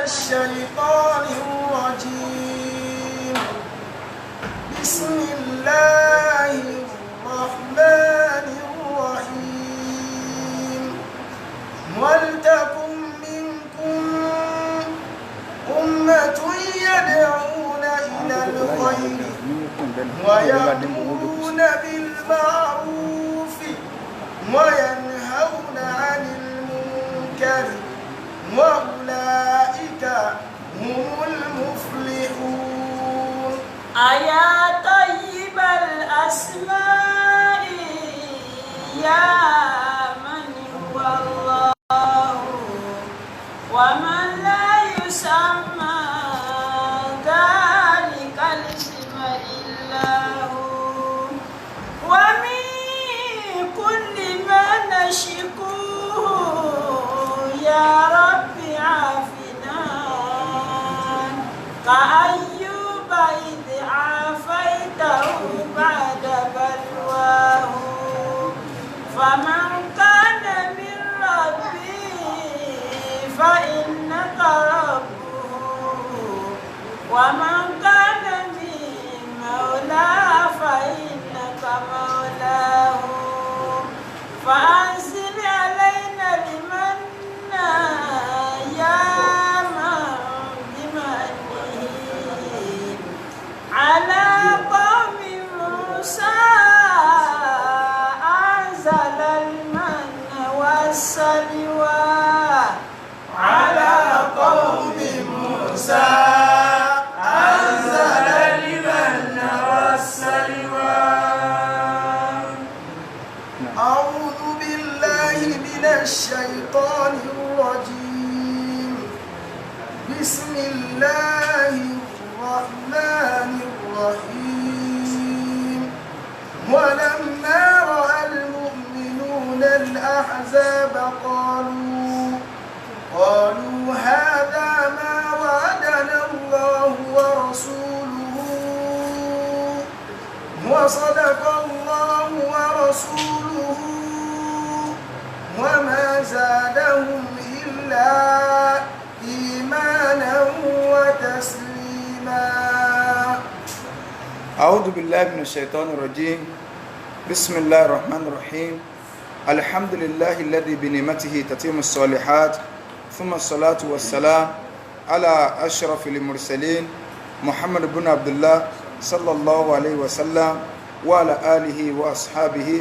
الشيطان الرجيم بسم الله الرحمن الرحيم ولتكن منكم أمة يدعون إلى الخير ويأمرون بالمعروف وينهون عن المنكر وأولئك هم المفلحون أيا طيب الأسماء يا من هو الله ومن لا يسمى ذلك الاسم إلا هو ومن كل ما نشكوه يا رب عافنا كأيوب إذ عافيته بعد بلواه فمن كان من ربي فإنك ربه ومن كان من مولاه فإنك مولاه فأنزل علينا المنى يا من بمنه على قوم موسى أنزل المن والسلوى على قوم موسى أنزل المن والسلوى أعوذ بالله من الشيطان الرجيم بسم الله الرحمن الرحيم ولما رأى المؤمنون الأحزاب قالوا هذا ما وعدنا الله ورسوله وصدق الله ورسوله وما زادهم إلا إيمانا وتسليما أعوذ بالله من الشيطان الرجيم بسم الله الرحمن الرحيم الحمد لله الذي بنعمته تتم الصالحات ثم الصلاة والسلام على أشرف المرسلين محمد بن عبد الله صلى الله عليه وسلم وعلى آله وأصحابه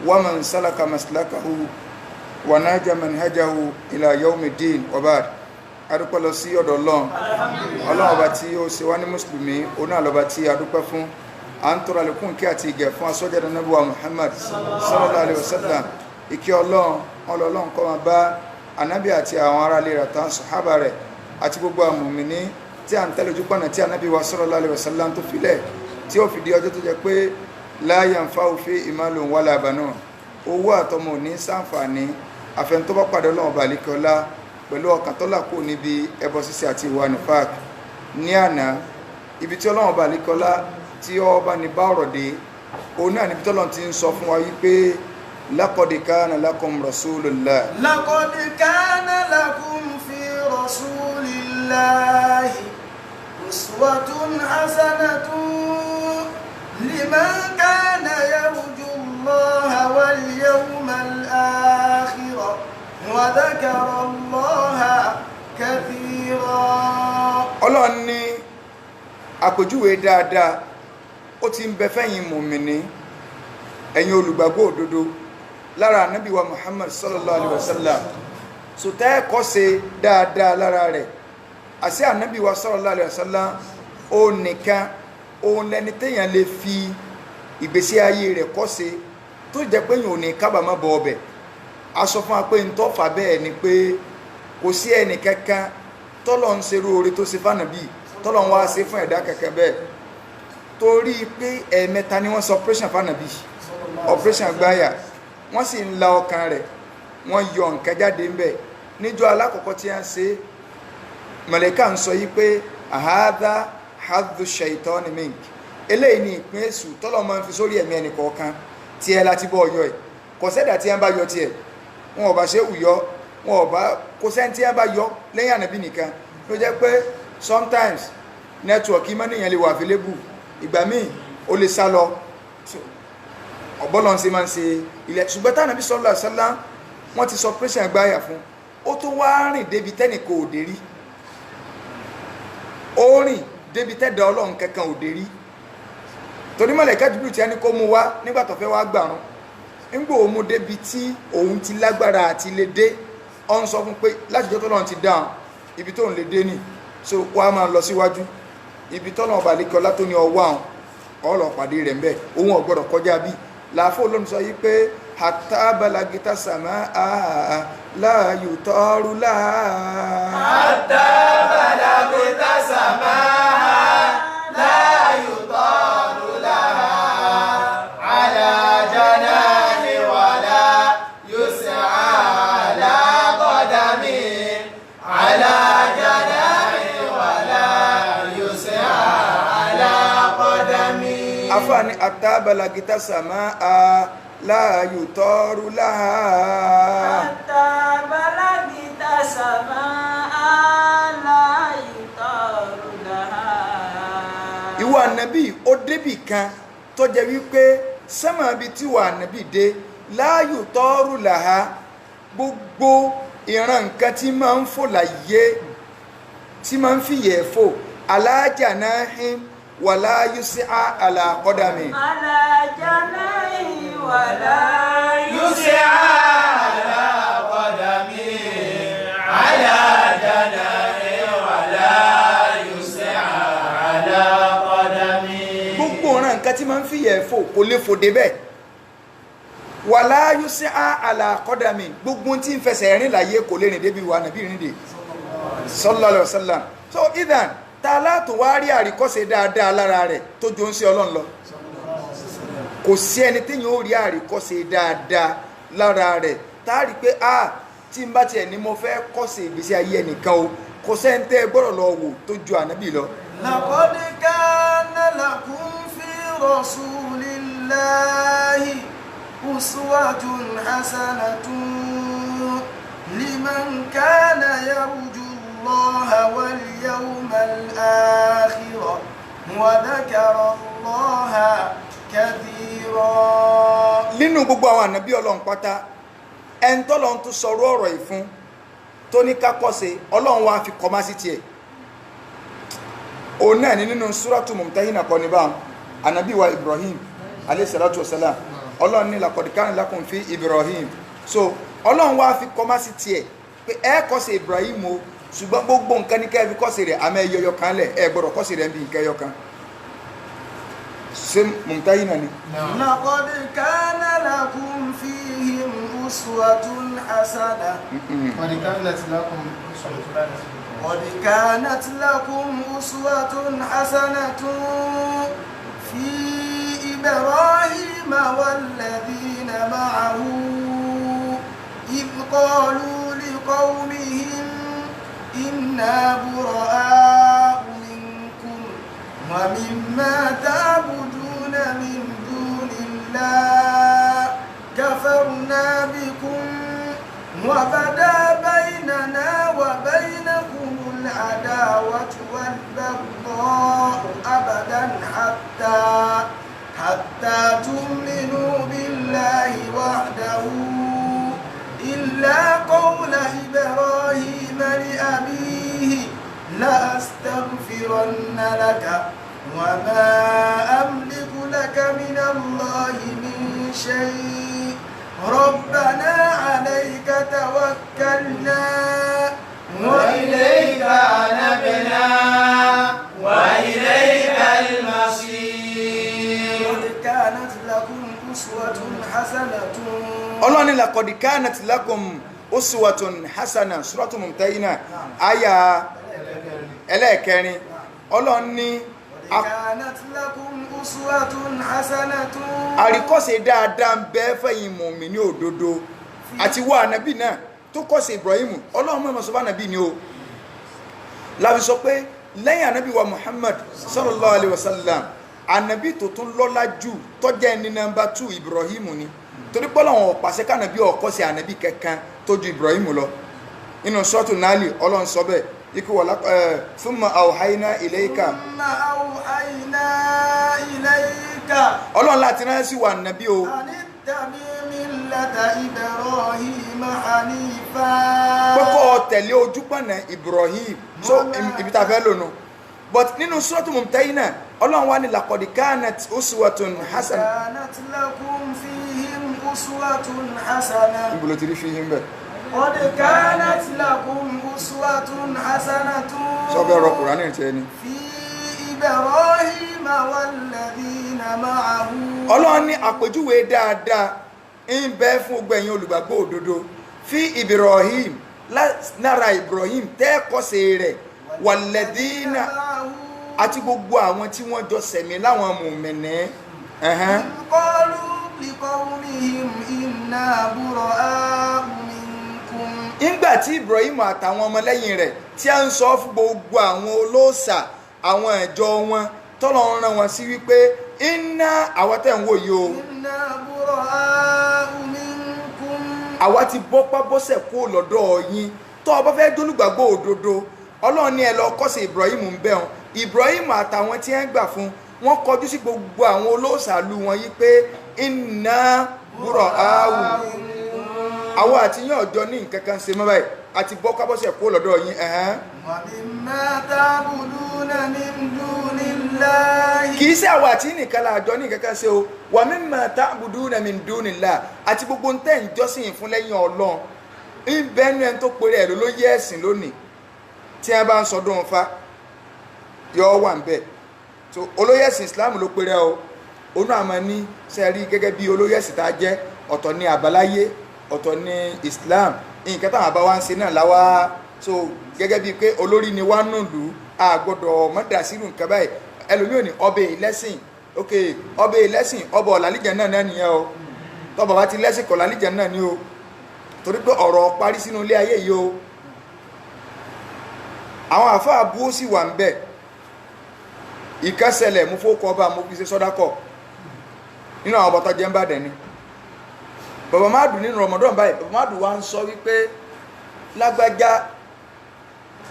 ومن سلك مسلكه ونهج منهجه إلى يوم الدين وبعد adúpẹ́ lọ sí ọ̀dọ̀ Ọlọ́run Ọlọ́run ọba tí ó ṣe wá ní mùsùlùmí òun náà lọ́ba tí adúpẹ́ fún à ń tọrọ àlékún kí àti ìgẹ̀ fún asọ́jáde Ànábì wa Muhammad sallallahu alaihi wasallam ìkẹ́ Ọlọ́run kó máa bá Ànábì àti àwọn ará ilé rẹ̀ tán sàhábà rẹ̀ àti gbogbo àwọn mùmínì tí à ń tẹ̀lé ojúpọ̀nà tí Ànábì wa sallallahu alaihi wasallam tó filẹ̀ tí ó fi di ọjọ́ tó jẹ́ pé la yanfa'u fihi malun wala banun owó àtọmọ ò ní ṣàǹfààní àfẹn tó bá pàdé Ọlọ́run ọba àlékọ́lá pẹ̀lú ọkàn tó là kó níbi ẹbọ ṣíṣe àti ìwà nifaq ní àná ibi tí Ọlọ́run ọba àlékọ́lá tí ó bá ní bá ọ̀rọ̀ dé òun náà níbi tí Ọlọ́run ti ń sọ fún wa wípé laqad kana lakum rasulullah لقد كان لكم في رسول الله أسوة حسنة لمن كان يرجو الله واليوم الآخر وذكر الله كثيرا. Ọlọ́run ní àpèjúwe dáadáa ó ti ń bẹ fẹ́yìn mùmínì ẹ̀yin olùgbàgbọ́ òdodo lára Ànábì wa Muhammad sallallahu alaihi wasallam so tẹ́ kọ́ ṣe dáadáa lára rẹ̀ àṣẹ Ànábì wa sallallahu alaihi wasallam ó nìkan òun lẹni téèyàn lè fi ìgbésí ayé rẹ̀ kọ́ ṣe tó jẹ́ pé yìí ò ní kábàámọ̀ bọ̀ ọbẹ̀ a sọ fún wa pé ń tọ́fà bẹ́ẹ̀ ni pé kò sí ẹnì kankan tọ́lọ̀ ń ṣerú oore tó ṣe fánàbí tọ́lọ̀ ń wá ṣe fún ẹ̀dá kankan bẹ́ẹ̀ torí pé ẹ̀ẹ̀mẹ́ta ni wọ́n sọ operation fánàbí operation gbáyà wọ́n sì ń la ọkàn rẹ̀ wọ́n yọ nǹkan jáde ńbẹ̀ níjọ́ alákọ̀ọ́kọ́ tí wọ́n ṣe màláíkà ń sọ yí pé àhádá hadhu shaitani mink eléyìí ni ìpín èṣù tọ́lọ̀ máa ń fi sórí ẹ̀mí ẹnì kọ̀ọ̀kan tí ẹ láti bọ́ ọyọ́ ẹ̀ kò sẹ́dà tí wọ́n bá yọ tiẹ̀ wọn ò bá ṣe wùyọ́ wọn ò bá kò sẹ́ni tí wọ́n bá yọ lẹ́yìn ànábì nìkan ló jẹ́ pé sometimes network ìmọ̀ nìyẹn lè wà available ìgbà míì ó lè sá lọ ọ̀bọ́lọ́n ṣe máa ń ṣe ilẹ̀ ṣùgbọ́n tí Ànábì sallallahu alaihi wasallam wọ́n ti sọ pẹ́sẹ̀ àgbáyà fún ó tó wá rìn débi tẹ́nìkò òdè rí ó rìn débi tẹ́dà ọlọ́run kankan òdè rí torí mọ̀lẹ́kà Jibril tí a ní kó mú wá nígbà tó fẹ́ wá gbàrún nígbà òun mú débi tí òun ti lágbára àti lè dé ọ ń sọ fún pé láti jọ́ tọ́lọ́run ti dáhùn ibi tó ń lè dé ní so wá máa lọ síwájú ibi tọ́lọ́run ọba lè kí ọlá tó ní ọwọ́ àwọn ọlọ́ pàdé rẹ̀ ń bẹ̀ òun ò gbọ́dọ̀ kọjá bí làáfó olóhùn sọ yìí pé hatta balagita samaa la yutaru la hatta balagita samaa la yutaru la ala janahi wala yus'a ala qadami ala janahi wala yus'a ala qadami afani hatta balagita samaa la yutaru laha hatta balagita samaa la yutaru laha. ìwọ ànábì ó débì kan tó jẹ́ wípé sánmà bí tí ìwọ ànábì dé la yutaru laha gbogbo ìran nǹkan tí máa ń fò láyé tí máa ń fìyẹ̀ fò ala janahin wala yus'a ala qadami ala janahi wala yus'a ala qadami ala janahi wala yus'a ala qadami gbogbo ọ̀ràn nǹkan tí máa ń fìyẹ̀ fò kò lè fò débẹ̀ wala yus'a ala qadami gbogbo tí ń fẹsẹ̀ rìn láyé kò lè rìn débi wà nàbí rìn dé sallallahu alaihi wasallam so idan ta látò wá rí àríkọ́ṣe dáadáa lára rẹ̀ tó jọ ń ṣe Ọlọ́run lọ kò sí ẹni téèyàn ó rí àríkọ́ṣe dáadáa lára rẹ̀ tá a rí pé tí n bá tiẹ̀ ní mo fẹ́ kọ́ṣe ìgbésí ayé ẹnìkan o kò sẹ́ńtẹ́ gbọ́dọ̀ lọ wò tó ju ànábì lọ. laqad kana lakum fi rasulillahi uswatun hasanatun liman kana yarju الله واليوم الآخر وذكر الله كثيرا. nínú gbogbo àwọn ànábì Ọlọ́run pátá ẹni tọ́lọ́run tó sọ̀rọ̀ ọ̀rọ̀ yìí fún tó ní kákọ́ṣe Ọlọ́run wá fi kọ́má sí tiẹ̀ òun náà ní nínú súrátù Mumtahina kọ́ ní báwọn ànábì wa Ibrahim alayhi salatu wasalam Ọlọ́run ní laqad kana lakum fi Ibrahim so Ọlọ́run wá fi kọ́má sí tiẹ̀ pé ẹ kọ́ṣe Ibrahim o ṣùgbọ́n gbogbo nǹkan ní kẹ́ẹ̀fì kọ́sì rẹ̀ àmọ́ ẹyọyọ kan lẹ̀ ẹ gbọ́dọ̀ kọ́sì rẹ̀ ń bí nǹkan ẹyọ kan ṣe Mumtahina ni. laqad kana lakum fihim uswatun hasanah. qad kanat lakum uswatun hasanatun fi Ibrahima walladhina ma'ahu idh qalu liqawmihim إنا براء منكم ومما تعبدون من دون الله كفرنا بكم وبدا بيننا وبينكم العداوة والبغضاء أبدا حتى تؤمنوا بالله وحده إلا قول إبراهيم لأبيه لأستغفرن لك وما أملك لك من الله من شيء ربنا عليك توكلنا وإليك أنبنا وإليك المصير قد كانت لكم أسوة حسنة Ọlọ́run ní laqad kanat lakum uswatun hasana suratu Mumtahina aya ẹlẹ́ẹ̀kẹrin Ọlọ́run ní kanat lakum uswatun hasanatun àríkọ́ṣe dáadáa ń bẹ fẹ́yìn mùmínì òdodo àti wá ànábì náà tó kọ́ṣe Ibrahim Ọlọ́run mọ̀ sọ bá ànábì ni o láfi sọ pé lẹ́yìn ànábì wa Muhammad sallallahu alaihi wasallam ànábì tó tún lọ́lá jù tó jẹ́ ẹni nọ́mbà 2 Ibrahim ni torí pé Ọlọ́run ó pàṣẹ kànábì ọkọ́ṣe ànábì kankan tó ju Ibrahim lọ inú sọ́ọ̀tù Nali Ọlọ́run sọ bẹ́ẹ̀ ikú wala thumma awhayna ilayka ثم أوحينا إليك Ọlọ́run láti rán sí wa nàbí o أن اتبع ملة إبراهيم حنيفا pé kó tẹ̀lé ojúpọ̀nà Ibrahim so ibi tá fẹ́ lónà but nínú Suratul Mumtahina Ọlọ́run wá ní laqad kanat uswatun hasana كانت لكم فيهم أسوة حسنة ibùdó tí rí fi yín bẹ̀ قد كانت لكم أسوة حسنة sọ bẹ́ẹ̀ rọ Kùránì tẹ́ ni في إبراهيم والذين معه Ọlọ́run ní àpèjúwe dáadáa ń bẹ fún gbogbo ẹ̀yin olùgbàgbọ́ òdodo fi Ibrahim lára Ibrahim tẹ́ẹ̀kọ́sẹ̀ rẹ̀ walladhina àti gbogbo àwọn tí wọ́n jọ sẹ̀mí láwọn mùmìnì قالوا لقومهم إنا براء منكم nígbà tí Ibrahim àtàwọn ọmọlẹ́yìn rẹ̀ tí a ń sọ fún gbogbo àwọn olóòṣà àwọn ìjọ wọn tọ́lọ́run rán wọn sí wípé iná àwa tẹ́ ń wò yìí o إنا براء منكم àwa ti bọ́pá bọ́sẹ̀ kó lọ́dọ̀ yín tó o bá fẹ́ dólùgbàgbọ́ òdodo Ọlọ́run ní ẹ lọ kọ́sẹ̀ Ibrahim ń bẹ̀ wọn Ibrahim àtàwọn tí wọ́n gbà fún wọn kọjú sí gbogbo àwọn olóòṣàlú wọn yìí pé iná búrọ̀ áwù àwọn àti yín ọjọ́ ní nǹkan kan ṣe mọ́ báyìí àti bọ́pá bọ́sẹ̀ kó lọ́dọ̀ yín ومما تعبدون من دون الله kì í ṣe àwọn àti nìkan láàjọ ní nǹkan kan ṣe o wa mimma ta'buduna min dunillah àti gbogbo ń tẹ́ ń jọ́sìn fún lẹ́yìn Ọlọ́run ń bẹ́nu ẹni tó pèrè ẹ̀ ló yẹ ẹ̀sìn lónìí tí wọ́n bá ń sọdún Ifá yọ wà ń bẹ̀ so olóyè ẹ̀sìn Islam ló pèrè o onú àmọ́ ní sẹ́rí gẹ́gẹ́ bí olóyè ẹ̀sìn tá a jẹ́ ọ̀tọ̀ ní àbáláyé ọ̀tọ̀ ní Islam nǹkan táwọn àbá wa ń ṣe náà láwa so gẹ́gẹ́ bíi pé olórí ni wá nù lù á gbọ́dọ̀ mọ́dàsírù nǹkan báyìí ẹlòmíì ò ní ọbẹ̀ ìlẹ́sìn ok ọbẹ̀ ìlẹ́sìn ọbọ̀ ọ̀làlíjẹ náà nìyẹn o tọ́ bàbá ti lẹ́sìn kọ̀ làlíjẹ náà ni o torí pé ọ̀rọ̀ parí sínú ilé ayé yìí o àwọn àfáà bú ó sì wà ń bẹ̀ ìkẹsẹ̀lẹ̀ mú fókọ ọba mú fi ṣe sọ́dákọ̀ nínú àwọn ọbọ̀tọ́ jẹ́ ń bàdẹ̀ ni bàbá má dùn nínú Ramadan báyìí bàbá má dùn wá ń sọ wípé lágbájá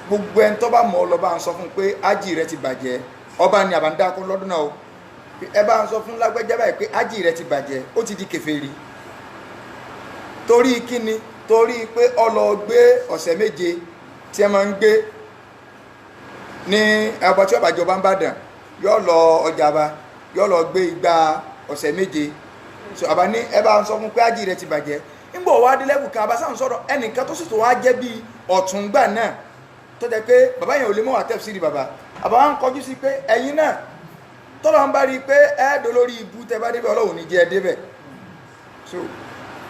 gbogbo ẹni tó bá mọ̀ ọ́ lọ bá ń sọ fún pé ájì rẹ ti bàjẹ́ ọba ni àbáńdákọ lọ́dún náà o ẹ bá ń sọ fún lágbájá báyìí pé ájì rẹ ti bàjẹ́ ó ti di kèfèrí torí kíni torí pé ọlọ gbé ọ̀sẹ̀ méje tí ẹ máa ń gbé ní ẹbọ tí ọba jọba ń bàdàn yóò lọ ọjà bá yóò lọ gbé igba ọ̀sẹ̀ méje so àbá ní ẹ bá ń sọ fún pé ájì rẹ ti bàjẹ́ nígbà wá dé lẹ́bù kan àbá sáà ń sọ̀rọ̀ ẹnìkan tó sì tó wá jẹ́ bí ọ̀túngbà náà tó jẹ́ pé bàbá yẹn ò lè mọ̀ wá tafsiri bàbá àbá wa ń kọjú sí pé ẹ̀yin náà tọ́lọ́ ń bá rí i pé ẹ́ẹ̀dọ́ lórí ibú tẹ bá débẹ̀ Ọlọ́run ní jẹ́ ẹ débẹ̀ so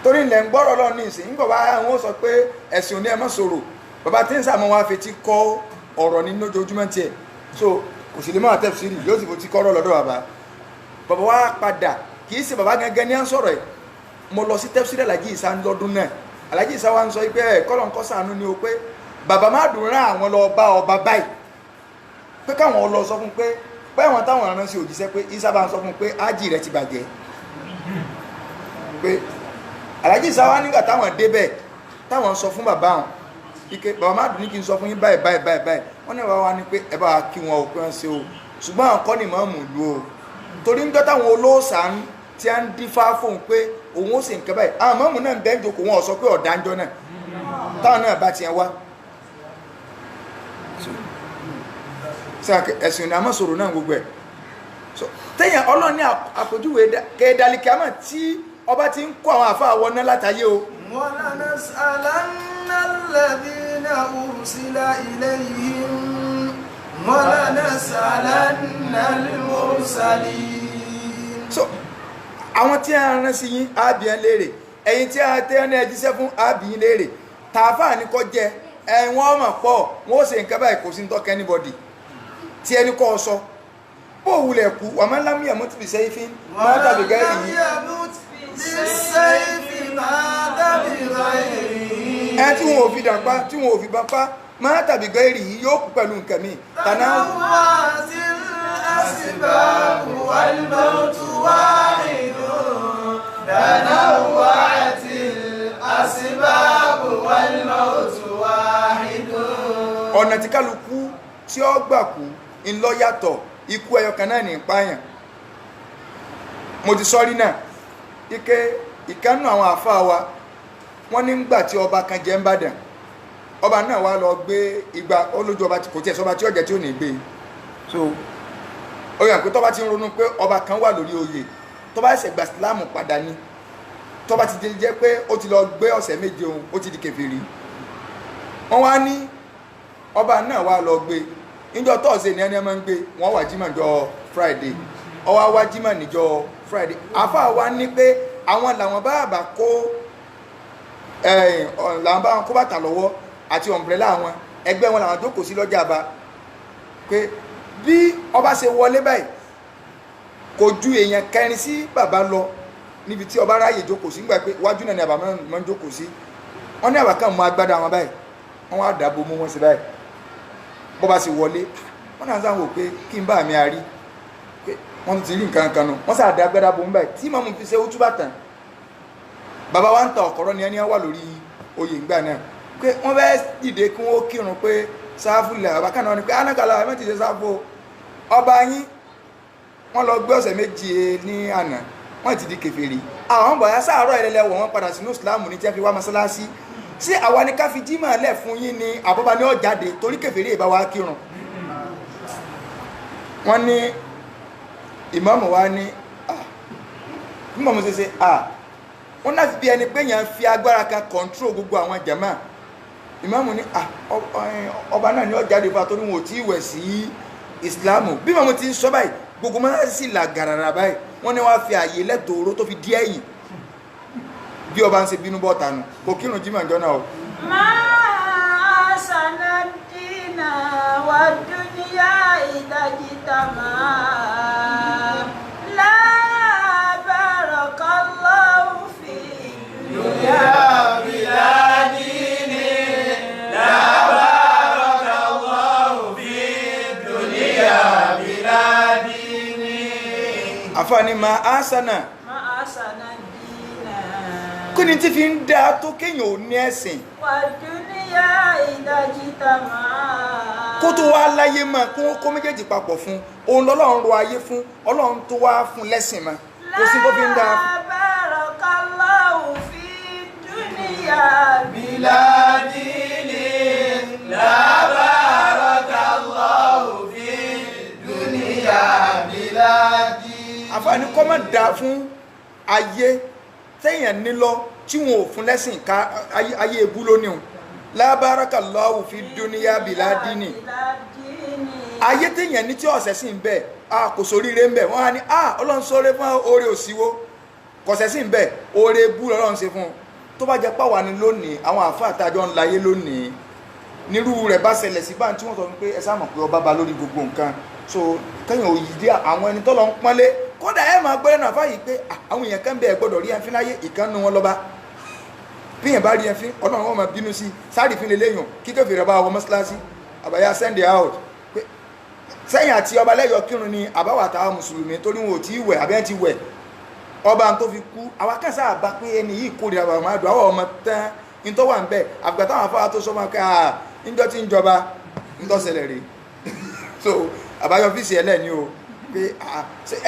torí ilẹ̀ ń gbọ́rọ̀ Ọlọ́run ní ìsìn nígbà wá àwọn sọ pé ẹ̀sìn òní ẹ má sọ̀rọ̀ bàbá tí ń sàmọ́ wá fetí kọ́ ọ̀rọ̀ ní lójoojúmọ́ tiẹ̀ so kò sì lè mọ̀ wá tafsiri yóò sì fetí kọ́rọ̀ lọ́dọ̀ bàbá bàbá wa padà kì í ṣe bàbá gangan ní à ń sọ̀rọ̀ ẹ̀ mo lọ sí tafsiri Alhaji Isa lọ́dún náà Alhaji Isa wa ń sọ pé kọ́lọ̀ ń kọ́ sànú ni o pé bàbá má dùn rán àwọn lọ bá ọba báyìí pé káwọn lọ sọ fún pé àwọn táwọn aràn sí òjíṣẹ́ pé Isa bá ń sọ fún pé ájì rẹ ti bàjẹ́ pé Alhaji Isa wa nígbà táwọn débẹ̀ táwọn sọ fún bàbá wọn ike bàbá má dùn ní kí n sọ fún yín báyìí wọ́n ní bàbá wa ní pé ẹ bá wa kí wọn ò pé wọ́n ṣe o ṣùgbọ́n àwọn kọ́ ni mọ̀ọ́mù lu o torí ń gbọ́ táwọn olóòṣà tí a ń dífá fóun pé òun ó sì nǹkan báyìí àwọn mọ̀ọ́mù náà ń bẹ́ẹ̀ jòkó wọn ò sọ pé ọ̀dáńjọ́ náà táwọn náà bá tiẹ̀ wá ẹ̀sìn ní a máa sọ̀rọ̀ náà gbogbo ẹ̀ tẹ́yìn Ọlọ́run ní àpòjúwe kẹ́ẹ̀dálíkì àmà tí ọba ti ń kó àwọn àfáà wọná látàyé o وَلَنَسْأَلَنَّ الَّذِينَ أُرْسِلَ إِلَيْهِمْ وَلَنَسْأَلَنَّ الْمُرْسَلِينَ so àwọn tí a rán sí yín àbíyàn léèrè ẹ̀yin tí a tẹ́ ní ẹjíṣẹ́ fún àbíyàn léèrè tààfà ní kọ́ jẹ ẹ̀wọ̀n ọmọ pọ̀ wọ́n ó ṣe nǹkan báyìí kò sí ń tọ́kẹ́ anybody tí ẹni kọ́ ọ sọ bó wulẹ̀ kú wà máa ń lámú yàmú tí fi sẹ́yìn fi máa tàbí gáírì yìí ẹ tí wọn ò fi dàpá tí wọn ò fi bapá máa tàbí gáírì yìí yóò kú pẹ̀lú nǹkan mi tàná ọ̀nà tí kálukú tí ó gbà kú ńlọ yàtọ̀ ikú ẹyọ kan náà ní ìpáyàn mo ti sọ́rí náà ìkánú àwọn àfáà wa wọ́n ní gbà tí ọba kan jẹ́ ń bàdàn ọba náà wá lọ gbé igba olójú ọba kò tiẹ̀ sọba tí ọ̀jẹ̀ tí ò ní gbé so ó yàn pé tọ́ba ti ń ronú pé ọba kan wà lórí oyè tọ́ba ẹsẹ̀ gba sílámù padà ní tọ́ba ti jẹ́ pé ó ti lọ gbé ọ̀sẹ̀ méje òun ó ti di kèfèrí wọ́n wá ní ọba náà wá lọ gbé níjọ́ tọ́ọ̀sẹ̀ ní ẹni ẹ máa ń gbé wọ́n wà jímọ̀ níjọ́ Friday ọwọ́ wá jímọ̀ níjọ́ Friday àfáà wa ní pé àwọn làwọn bá kó làwọn bá wọn kó bàtà lọ́wọ́ àti ọ̀mbrẹ́là wọn ẹgbẹ́ wọn làwọn jókòó sí lọ́jà bá pé bí ọba ṣe wọlé báyìí kò ju èèyàn kẹrin sí bàbá lọ níbi tí ọba ráyè jókòó sí nígbà pé iwájú náà ni àbá máa ń jókòó sí wọn ní àbá kan mú agbádá wọn báyìí wọn wá dàbò mú wọn sí báyìí bọ́ba ṣe wọlé wọn náà sáà wò pé kí n bá mi àrí pé wọn ti rí nǹkan kan nù wọn sáà dá agbádá bò ń báyìí tí màmú fi ṣe ó túbà tán bàbá wa ń ta ọ̀kọ̀rọ̀ ni ẹni wà lórí oyè ìgbà náà pé wọ́n fẹ́ dìde kí wọ́n kírun pé sáfù lẹ̀ ọba kan náà ni pé anákàlà ẹ̀ mẹ́tì ṣe sáfù ọba yín wọ́n lọ gbé ọ̀sẹ̀ méjì ní àná wọ́n ti di kèfèrí àwọn bọ̀yá sáàárọ̀ ẹlẹ́lẹ́ wọ̀ wọ́n padà sínú ìsìláàmù ní tí wọ́n fi wá mọ́sálásí sí àwa ni ká fi jímọ̀ lẹ̀ fún yín ni àbọ̀bá ní ọ̀jáde torí kèfèrí ìbá wa kírun wọ́n ní ìmáàmù wa ní ìmáàmù ṣe wọ́n náà fi bí ẹni pé yàn fi agbára kan kọ̀ntró gbogbo àwọn jàmá ìmáàmù ní ọba náà ní ọ̀jáde fún àtọ́rí wọn ò tí wẹ̀ sí ìsìláàmù bí màmú ti ń sọ báyìí gbogbo mọ́lá sì là gàràrà báyìí wọ́n ní wọ́n fi àyè lẹ́tọ̀ọ́rọ́ tó fi díẹ̀ yìí bí ọba ń ṣe bínú bọ́ tanu kò kírun jímọ̀ ìjọ náà o. máa sanadina wà dúníyà ìdájíta máa lábàrọ̀kọ́lọ́hù fi dúníyà bìládìní lábàrọ̀kọ́lọ́hù fi dúníyà bìládìní. àfààní máa asana kí ni tí fi ń dá tó kéèyàn ò ní ẹ̀sìn wà dúníyà ìdájíta máa kó tó wá láyé mọ́ kó méjèèjì papọ̀ fún òun lọ́lọ́run ro ayé fún ọlọ́run tó wá fún lẹ́sìn mọ́ kó sí tó fi ń dá. lábàrọ̀kọ́lọ́hù fi dúníyà bìládìní lábàrọ̀kọ́lọ́hù fi dúníyà bìládìní. àfààní kọ́ mọ̀ dá fún ayé téèyàn nílọ tí wọn ò fún lẹ́sìn ká ayé ebú lónìí o lábárakàlọ́wù fi dúníyà bìládìní ayé téèyàn ní tí ọ̀sẹ̀ sì ń bẹ̀ kò sóríire ń bẹ̀ wọ́n á ní ọlọ́run sóore fún oore òsíwó kọ̀sẹ̀ sì ń bẹ̀ oore ebú lọ́lọ́run ṣe fún un tó bá jẹ́ pàwọ́ ni lónìí àwọn àfáà àtàjọ ń láyé lónìí nírú rẹ̀ bá ṣẹlẹ̀ sí báyìí tí wọ́n sọ pé ẹ sáà mọ̀ pé ọba ba lórí gbogbo nǹkan so kẹ́yìn òyìdí àwọn ẹni tó lọ ń pọ́nlé kódà ẹ máa gbọ́dọ̀ náà fáyìí pé àwọn èèyàn kan bẹ́ẹ̀ gbọ́dọ̀ rí ẹnfín láyé ìkànnù wọn lọ́ba bí èèyàn bá rí ẹnfín ọlọ́run wọn máa bínú sí sáàrì fún lélẹ́yìn kíkẹ́ fèrè bá wọ mọ́sálásí àbáyá send it out pé sẹ́yìn àti ọba lẹ́yọ̀ kírun ni àbáwà táwọn mùsùlùmí torí wọn ò tí ì wẹ̀ àbẹ́ ti wẹ̀ ọba tó fi kú àwa kan sáà bá pé ẹni yìí kórìíra bàbá máa dùn àwọn ọmọ tán ní tó wà ń bẹ̀ àgbà táwọn afárá tó sọ máa kẹ́ níjọ́ tí ń jọba ń tọ́sẹ̀lẹ̀ rè so àbáyọ fíìsì ẹlẹ́ni o pé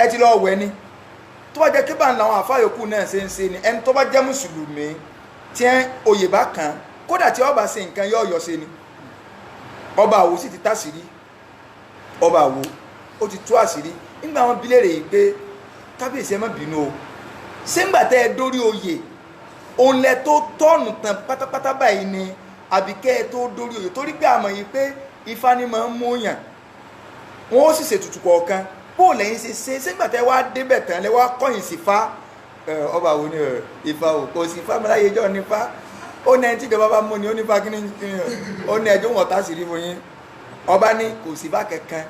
ẹ ti lọ wẹ̀ ni tó bá jẹ́ kí bá ń làwọn àfáyòkú náà ṣe ń ṣe ni ẹni tó bá jẹ́ mùsùlùmí tí oyè bá kàn kódà tí ọba ṣe nǹkan yọ ọyọ ṣe ni ọba àwo sì ti táṣìírí ọba àwo ó ti tú àṣírí nígbà wọn bi léèrè yìí pé kábíyèsí ẹ má bínú o ṣé ńgbà tẹ́ ẹ dórí oyè òun lẹ tó tọ́ọ̀nù tán pátápátá báyìí ni àbí kẹ́ ẹ tó dórí oyè torí pé àmọ̀ yìí pé ifá ni máa ń múyàn wọn ó sì ṣètùtù kọ̀ọ̀kan bó lẹ́yìn ṣe ṣégbà tẹ́ wá débẹ̀ tán lẹ́ wá kọ́yìn sí fa ọba wo ni Ifá o kò sí Ifá mọ́láyé jọ nípa ó ní ẹni tí ìjọba bá mú ni ó nípa kí ni ó ní ẹjọ́ wọn tá sí rí fún yín ọba ní kò sí bá kankan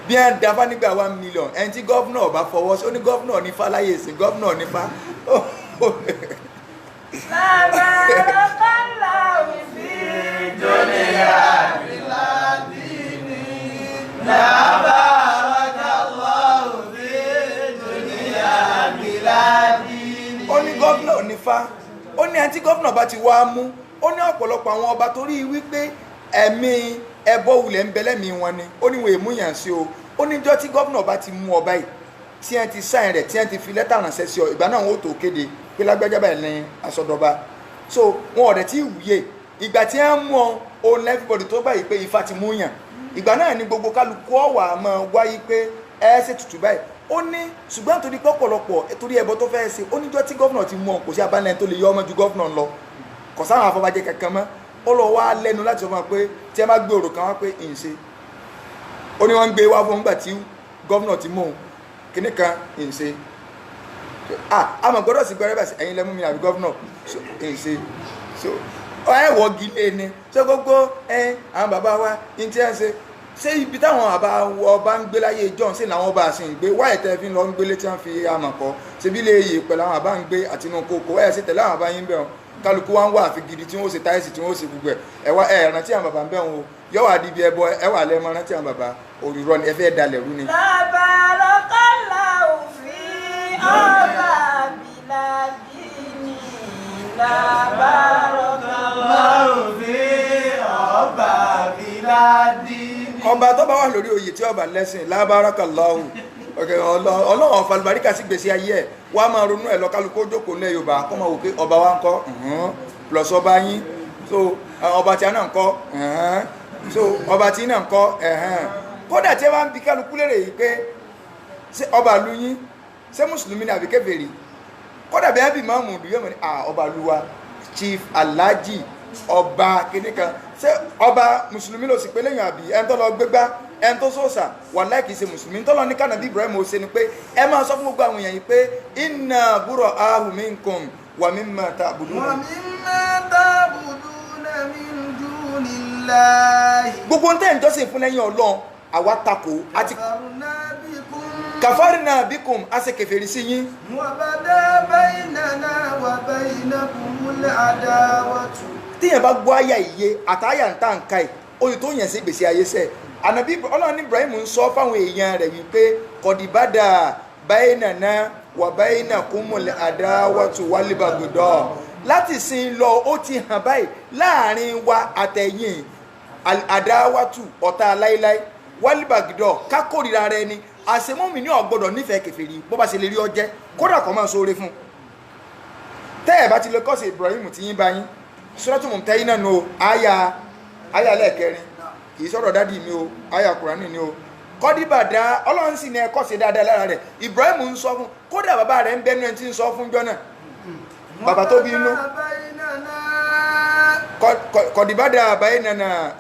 bí ẹ ń dáfá nígbà 1 million ẹni tí gọ́fúnà ọba fọwọ́ sí ó ní gọ́fúnà nífa láyé sí gọ́fúnà nífa. lábàrọ̀kọ́lọ́hù fi dúníyà bìládìní lábàrọ̀kọ́lọ́hù fi dúníyà bìládìní. ó ní gọ́fúnà nífa ó ní ẹni tí gọ́fúnà bá ti wá mú ó ní ọ̀pọ̀lọpọ̀ àwọn ọba torí wípé ẹ̀mí ẹbọ wulẹ̀ ń bẹlẹ́ mi wọn ni ó ní wọ́n èmú yàn sí o ó ní jọ́ tí gọ́vnà bá ti mú ọba yìí tí wọ́n ti sáìn rẹ̀ tí wọ́n ti fi lẹ́tà ránṣẹ́ sí ọ ìgbà náà wọ́n ó tó kéde pé lágbájá báyìí ní asọdọba so wọn ọ̀rẹ́ tí wúyè ìgbà tí wọ́n mú ọ òun everybody tó báyìí pé ifá ti mú yàn ìgbà náà ni gbogbo kálukú ọ̀wà máa wáyé pé ẹ ṣe tutù báyìí ó ní ṣùgbọ́n torí pọ̀pọ̀lọpọ̀ torí ẹbọ tó fẹ́ ṣe ó níjọ́ tí gọ́vnà ti mú ọ kò sí abánilẹ̀ tó lè yọ ọmọ ju gọ́vnà lọ kò sáwọn afọbajẹ kankan mọ́ ó lọ wá lẹ́nu láti sọ fún wa pé tí ẹ má gbé òrò kan wá pé ìǹṣe ó ní wọ́n ń gbé wá fún nígbà tí gọ́vnà ti mú kíní kan ìǹṣe àmọ́ gbọ́dọ̀ sí gbẹ́rẹ́ bàṣẹ ẹ̀yin lẹ́mú mi àbí gọ́vnà ìǹṣe so ẹ wọ́ gílé ni ṣé gbogbo àwọn bàbá wa ní tí ẹ ṣe ṣé ibi táwọn ọba ń gbé láyé john sí làwọn ọba àṣì ń gbé wáyé tẹ́ fi ń lọ ń gbélé tí wọ́n fi àmọ̀ kọ́ ṣebí lè yè pẹ̀lú àwọn àbá ń gbé àtinú kókó ẹ̀ sì tẹ̀lé àwọn àbá yín bẹ̀ wọn kálukú wa ń wà àfi gidi tí wọ́n ṣe táìsì tí wọ́n ṣe gbogbo ẹ̀ wá rántí àwọn bàbá ń bẹ̀ wọn o yọ wà dìbì ẹbọ ẹ wà lẹ́mọ rántí àwọn bàbá òrùrọ̀ ni ẹ fẹ́ dalẹ̀ rú ni. Tabarakallahu fi ọba bìládìní Tabarakallahu fi ọba bìládìní. ọba tó bá wà lórí oyè tí ọba lẹ́sìn lábárakàláhù ọlọ́run falùbáríkà sí gbèsè ayé ẹ̀ wá máa ronú ẹ̀ lọ́kálukú jókòó ní Yorùbá kọ́ máa wò pé ọba wa ń kọ́ plus ọba yín so ọba tí a náà ń kọ́ so ọba tí náà ń kọ́ kódà tí ẹ bá ń bi kálukú lérè yìí pé ṣé ọba lu yín ṣé mùsùlùmí ni àbí kèfèrí kódà bí ábì máa mú un yóò mọ̀ ní ọba lu wa Chief Alhaji ọba kìnìkan ṣé ọba mùsùlùmí ló sì pé lẹ́yìn àbí ẹni tó lọ gbégbá ẹni tó sòsà wàláhì kìí ṣe mùsùlùmí tó lọ ní kànáà bí Ibrahim ó ṣe ni pé ẹ máa sọ fún gbogbo àwọn èèyàn yìí pé inna bura'ahu minkum wa mimma ta'budun. wa mimma ta'buduna min dunillahi. gbogbo ntẹ́ ìjọsìn fún lẹ́yìn Ọlọ́run àwa takò àti kafarna bikum a ṣe kèfèrí sí yín. wa bada baynana wa baynakumul adawatu. tíyẹn bá gbọ́ àyà ìyé àtàyà ń tà ń ka ẹ̀ oyè tó yẹn sí gbèsè ayé sẹ́ẹ̀ ànàbí Ọlọ́run Ibrahim ń sọ fáwọn èèyàn rẹ̀ wípé kọ̀dìbàdà baynana wa baynakumul adawatu wal bagda láti sin lọ ó ti hàn báyìí láàrin wa àtẹ̀yìn àdáwàtú ọ̀tá láíláí wal bagda kákòrìra rẹ ni àṣemọ́mì ní ọ̀gbọ́dọ̀ nífẹ̀ẹ́ kèfèrí bó bá ṣe lè rí ọjẹ́ kódà kọ́ máa sóore fún tẹ́ ẹ̀ bá ti lè kọ́sì Ibrahim tí yín bá yín Suratul Mumtahina nù àyà lẹ́ẹ̀kẹrin kì í sọ̀rọ̀ dádì mi o àyà Kùránì ni o kọ́díbàdá Ọlọ́run sì ní ẹ̀kọ́ sí dáadáa lára rẹ̀ Ibrahim ń sọ fún kódà bàbá rẹ̀ ń bẹ́nu ẹ̀ tí ń sọ fún jọ́nà bàbá tó bí inú kọ̀dìbàdà baynana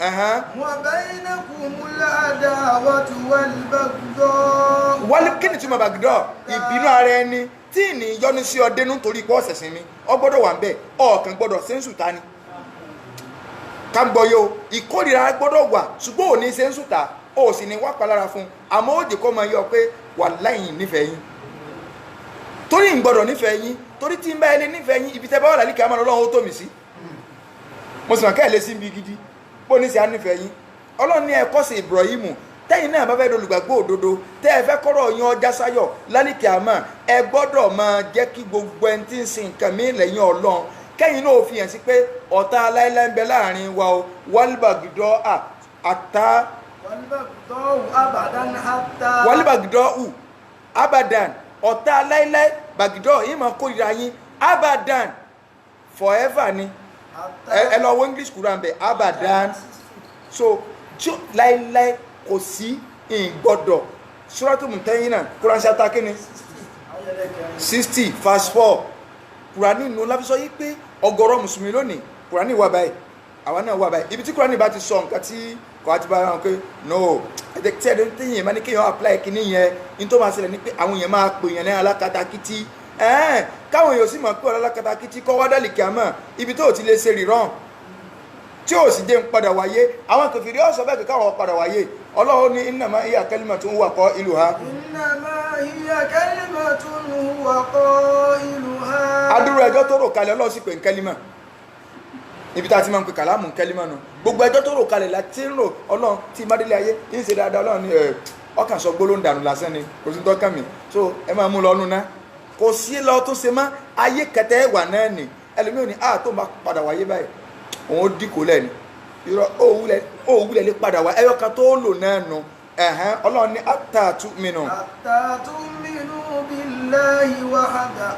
wa baynakumul adawatu wal bagda. wálé kí ni túmọ̀ bàgídọ́ ìbínú ara ẹni tí ní yọnu sí ọdẹ nítorí pé ọ̀sẹ̀ sinmi ọ gbọ́dọ̀ wà ń bẹ̀ ọ̀kan gbọ́dọ̀ sẹ́ńsùta ni ká gbọ́ yóò ìkórìíra gbọ́dọ̀ wà ṣùgbọ́n ò ní sẹ́ńsùta ó sì ní wá palára fún àmọ́ ó jẹ́ kó máa yọ pé wà láyìn nífẹ̀ẹ́ yín torí ń gbọ́dọ̀ nífẹ̀ẹ́ yín torí tí ń bá ẹni nífẹ̀ẹ́ yín ibi tẹ́ bá wà lálẹ́ kí a máa lọ́wọ́ ó tó mi sí mo sì mọ̀ ká ẹ̀ lé sí ibi gidi bó ní sí á nífẹ̀ẹ́ yín Ọlọ́run ní ẹ̀kọ́ sí Ibrahim tẹ́yìn náà bá fẹ́ dolùgbàgbọ́ òdodo tẹ́ ẹ fẹ́ kọ́rọ̀ yan ọjà sáyọ̀ lálìkí àmọ́ ẹ gbọ́dọ̀ máa jẹ́ kí gbogbo ẹni tí ń sin nǹkan mí lẹ́yìn Ọlọ́run kẹ́yìn náà fi hàn sí pé ọ̀tá aláìláì ń bẹ láàrin wa o wálìbàgídọ́ àtà wálìbàgídọ́ abadan ọ̀tá aláìláì bàgídọ́ yìí máa kórìíra yín abadan forever ni ẹ lọ wọ English Quran bẹ abadan so tí láìláì kò sí ìgbọ́dọ̀ Suratul Mumtahina Quran chapter kíni 60 verse 4 Quran nínú láfisọ yí pé ọ̀gọ̀rọ̀ mùsùlùmí lónìí Quran wà báyìí àwọn náà wà báyìí ibi tí Quran bá ti sọ nǹkan tí kò àti bá wọn pé no ẹ̀dẹ̀ tí ẹ̀dẹ̀ tí yẹn máa ní kéèyàn apply kíní yẹn ní tó máa ṣẹlẹ̀ ní pé àwọn èèyàn máa pè yẹn ní alákatakítí káwọn èèyàn sì máa pè alákatakítí kọ́ wádàlì kìámọ̀ ibi tó ti lè ṣe rìrán tí ó sì dé ń padà wáyé àwọn kèfèrí ọ̀sọ̀ bẹ́ẹ̀ káwọn padà wáyé Ọlọ́run ní innama hiya kalimatun huwa qailuha. innama hiya kalimatun huwa qailuha. adúrú ẹjọ́ tó rò kalẹ̀ Ọlọ́run sì pè ń kẹ́límà níbi tá a ti máa ń pè kàlámù ń kẹ́límà nù gbogbo ẹjọ́ tó rò kalẹ̀ láti ń rò Ọlọ́run tí mádélé ayé ń ṣe dáadáa Ọlọ́run ní ọkàn sọ gbólóhùn dànù lásán ni kò sí tọ́kàn mi so ẹ máa mú lọ́nu ná kò sí lọ tó ṣe mọ́ ayé kẹtẹ́ wà náà nì ẹlòmíràn ní tó máa padà wáyé báyìí òun ó dìkò lẹ́ni irọ́ ó wulẹ̀ lè padà wá ẹyọ kan tó lò náà nù ọlọ́run ní àtàtú mìíràn. àtàtú mìíràn billahi wahda.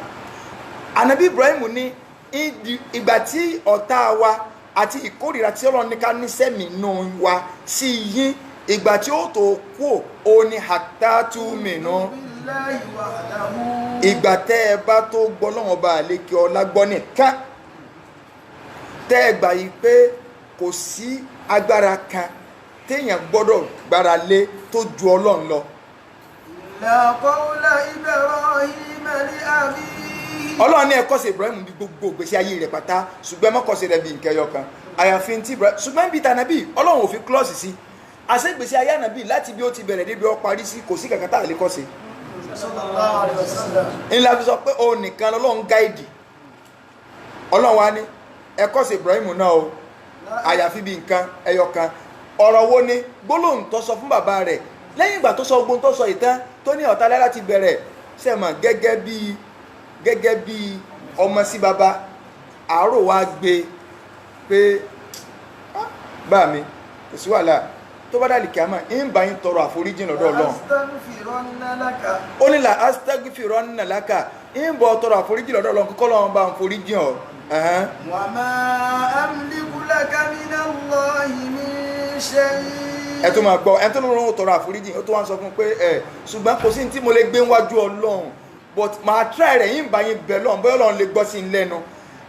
Ànábì Ibrahim ní ìgbà tí ọ̀tá wa àti ìkórìíra tí ọlọ́run ní ká níṣẹ́mi nù wa sí yín ìgbà tí ó tó kú ó ní àtàtú mìíràn. billahi wahdahu. ìgbà tẹ́ ẹ bá tó gbọ́ lọ́wọ́ bá àlékè ọlá gbọ́ nìkan tẹ́ ẹ gbà yìí pé kò sí agbára kan téèyàn gbọ́dọ̀ gbára lé tó ju ọlọ́run lọ. la qawla Ibrahim li abihi. ọlọ́run ní ẹ kọ́ sí Ibrahim bí gbogbo ìgbésí ayé rẹ̀ pátá ṣùgbọ́n mọ́ kọ́ sí rẹ̀ bí nǹkan ẹyọ kan àyàfi tí Ibrahim ṣùgbọ́n bí tànàbí ọlọ́run ò fi klọ́ọ̀sì sí àṣẹ ìgbésí ayé ànàbí láti bí ó ti bẹ̀rẹ̀ débi ó parí sí kò sí kankan tá a lè kọ́ sí. sallallahu alaihi wasallam. ńlá fi sọ pé òun nìkan lọ́lọ́run gáìdì ọlọ́run wa ní ẹ kọ́ sí Ibrahim náà o àyàfi bí nǹkan ẹyọ kan ọ̀rọ̀ wo ni gbólóhùn tó sọ fún bàbá rẹ̀ lẹ́yìn ìgbà tó sọ ogun tó sọ ìtàn tó ní ọ̀tá lára ti bẹ̀rẹ̀ sẹ́mọ̀ gẹ́gẹ́ bí ọmọ sí bàbá àárò wa gbé pé bá mi kò sí wàhálà tó bá dàlì kíámà ń bá yín tọrọ àforíjì lọ́dọ̀ Ọlọ́run ó ní la astaghfiranna laka ń bọ̀ tọrọ àforíjì lọ́dọ̀ Ọlọ́run kọ́kọ́ lọ́wọ́ bá ń foríjì ọ̀. wa ma amliku laka minallahi min shay. ẹ tó máa gbọ́ ẹ tó lóun tọrọ àforíjì ó tó wá ń sọ fún pé ṣùgbọ́n kò sí ní tí mo lè gbé wájú Ọlọ́run but màá try rẹ̀ yín bá yín bẹ̀ lọ́n bóyá Ọlọ́run lè gbọ́ sí i lẹ́nu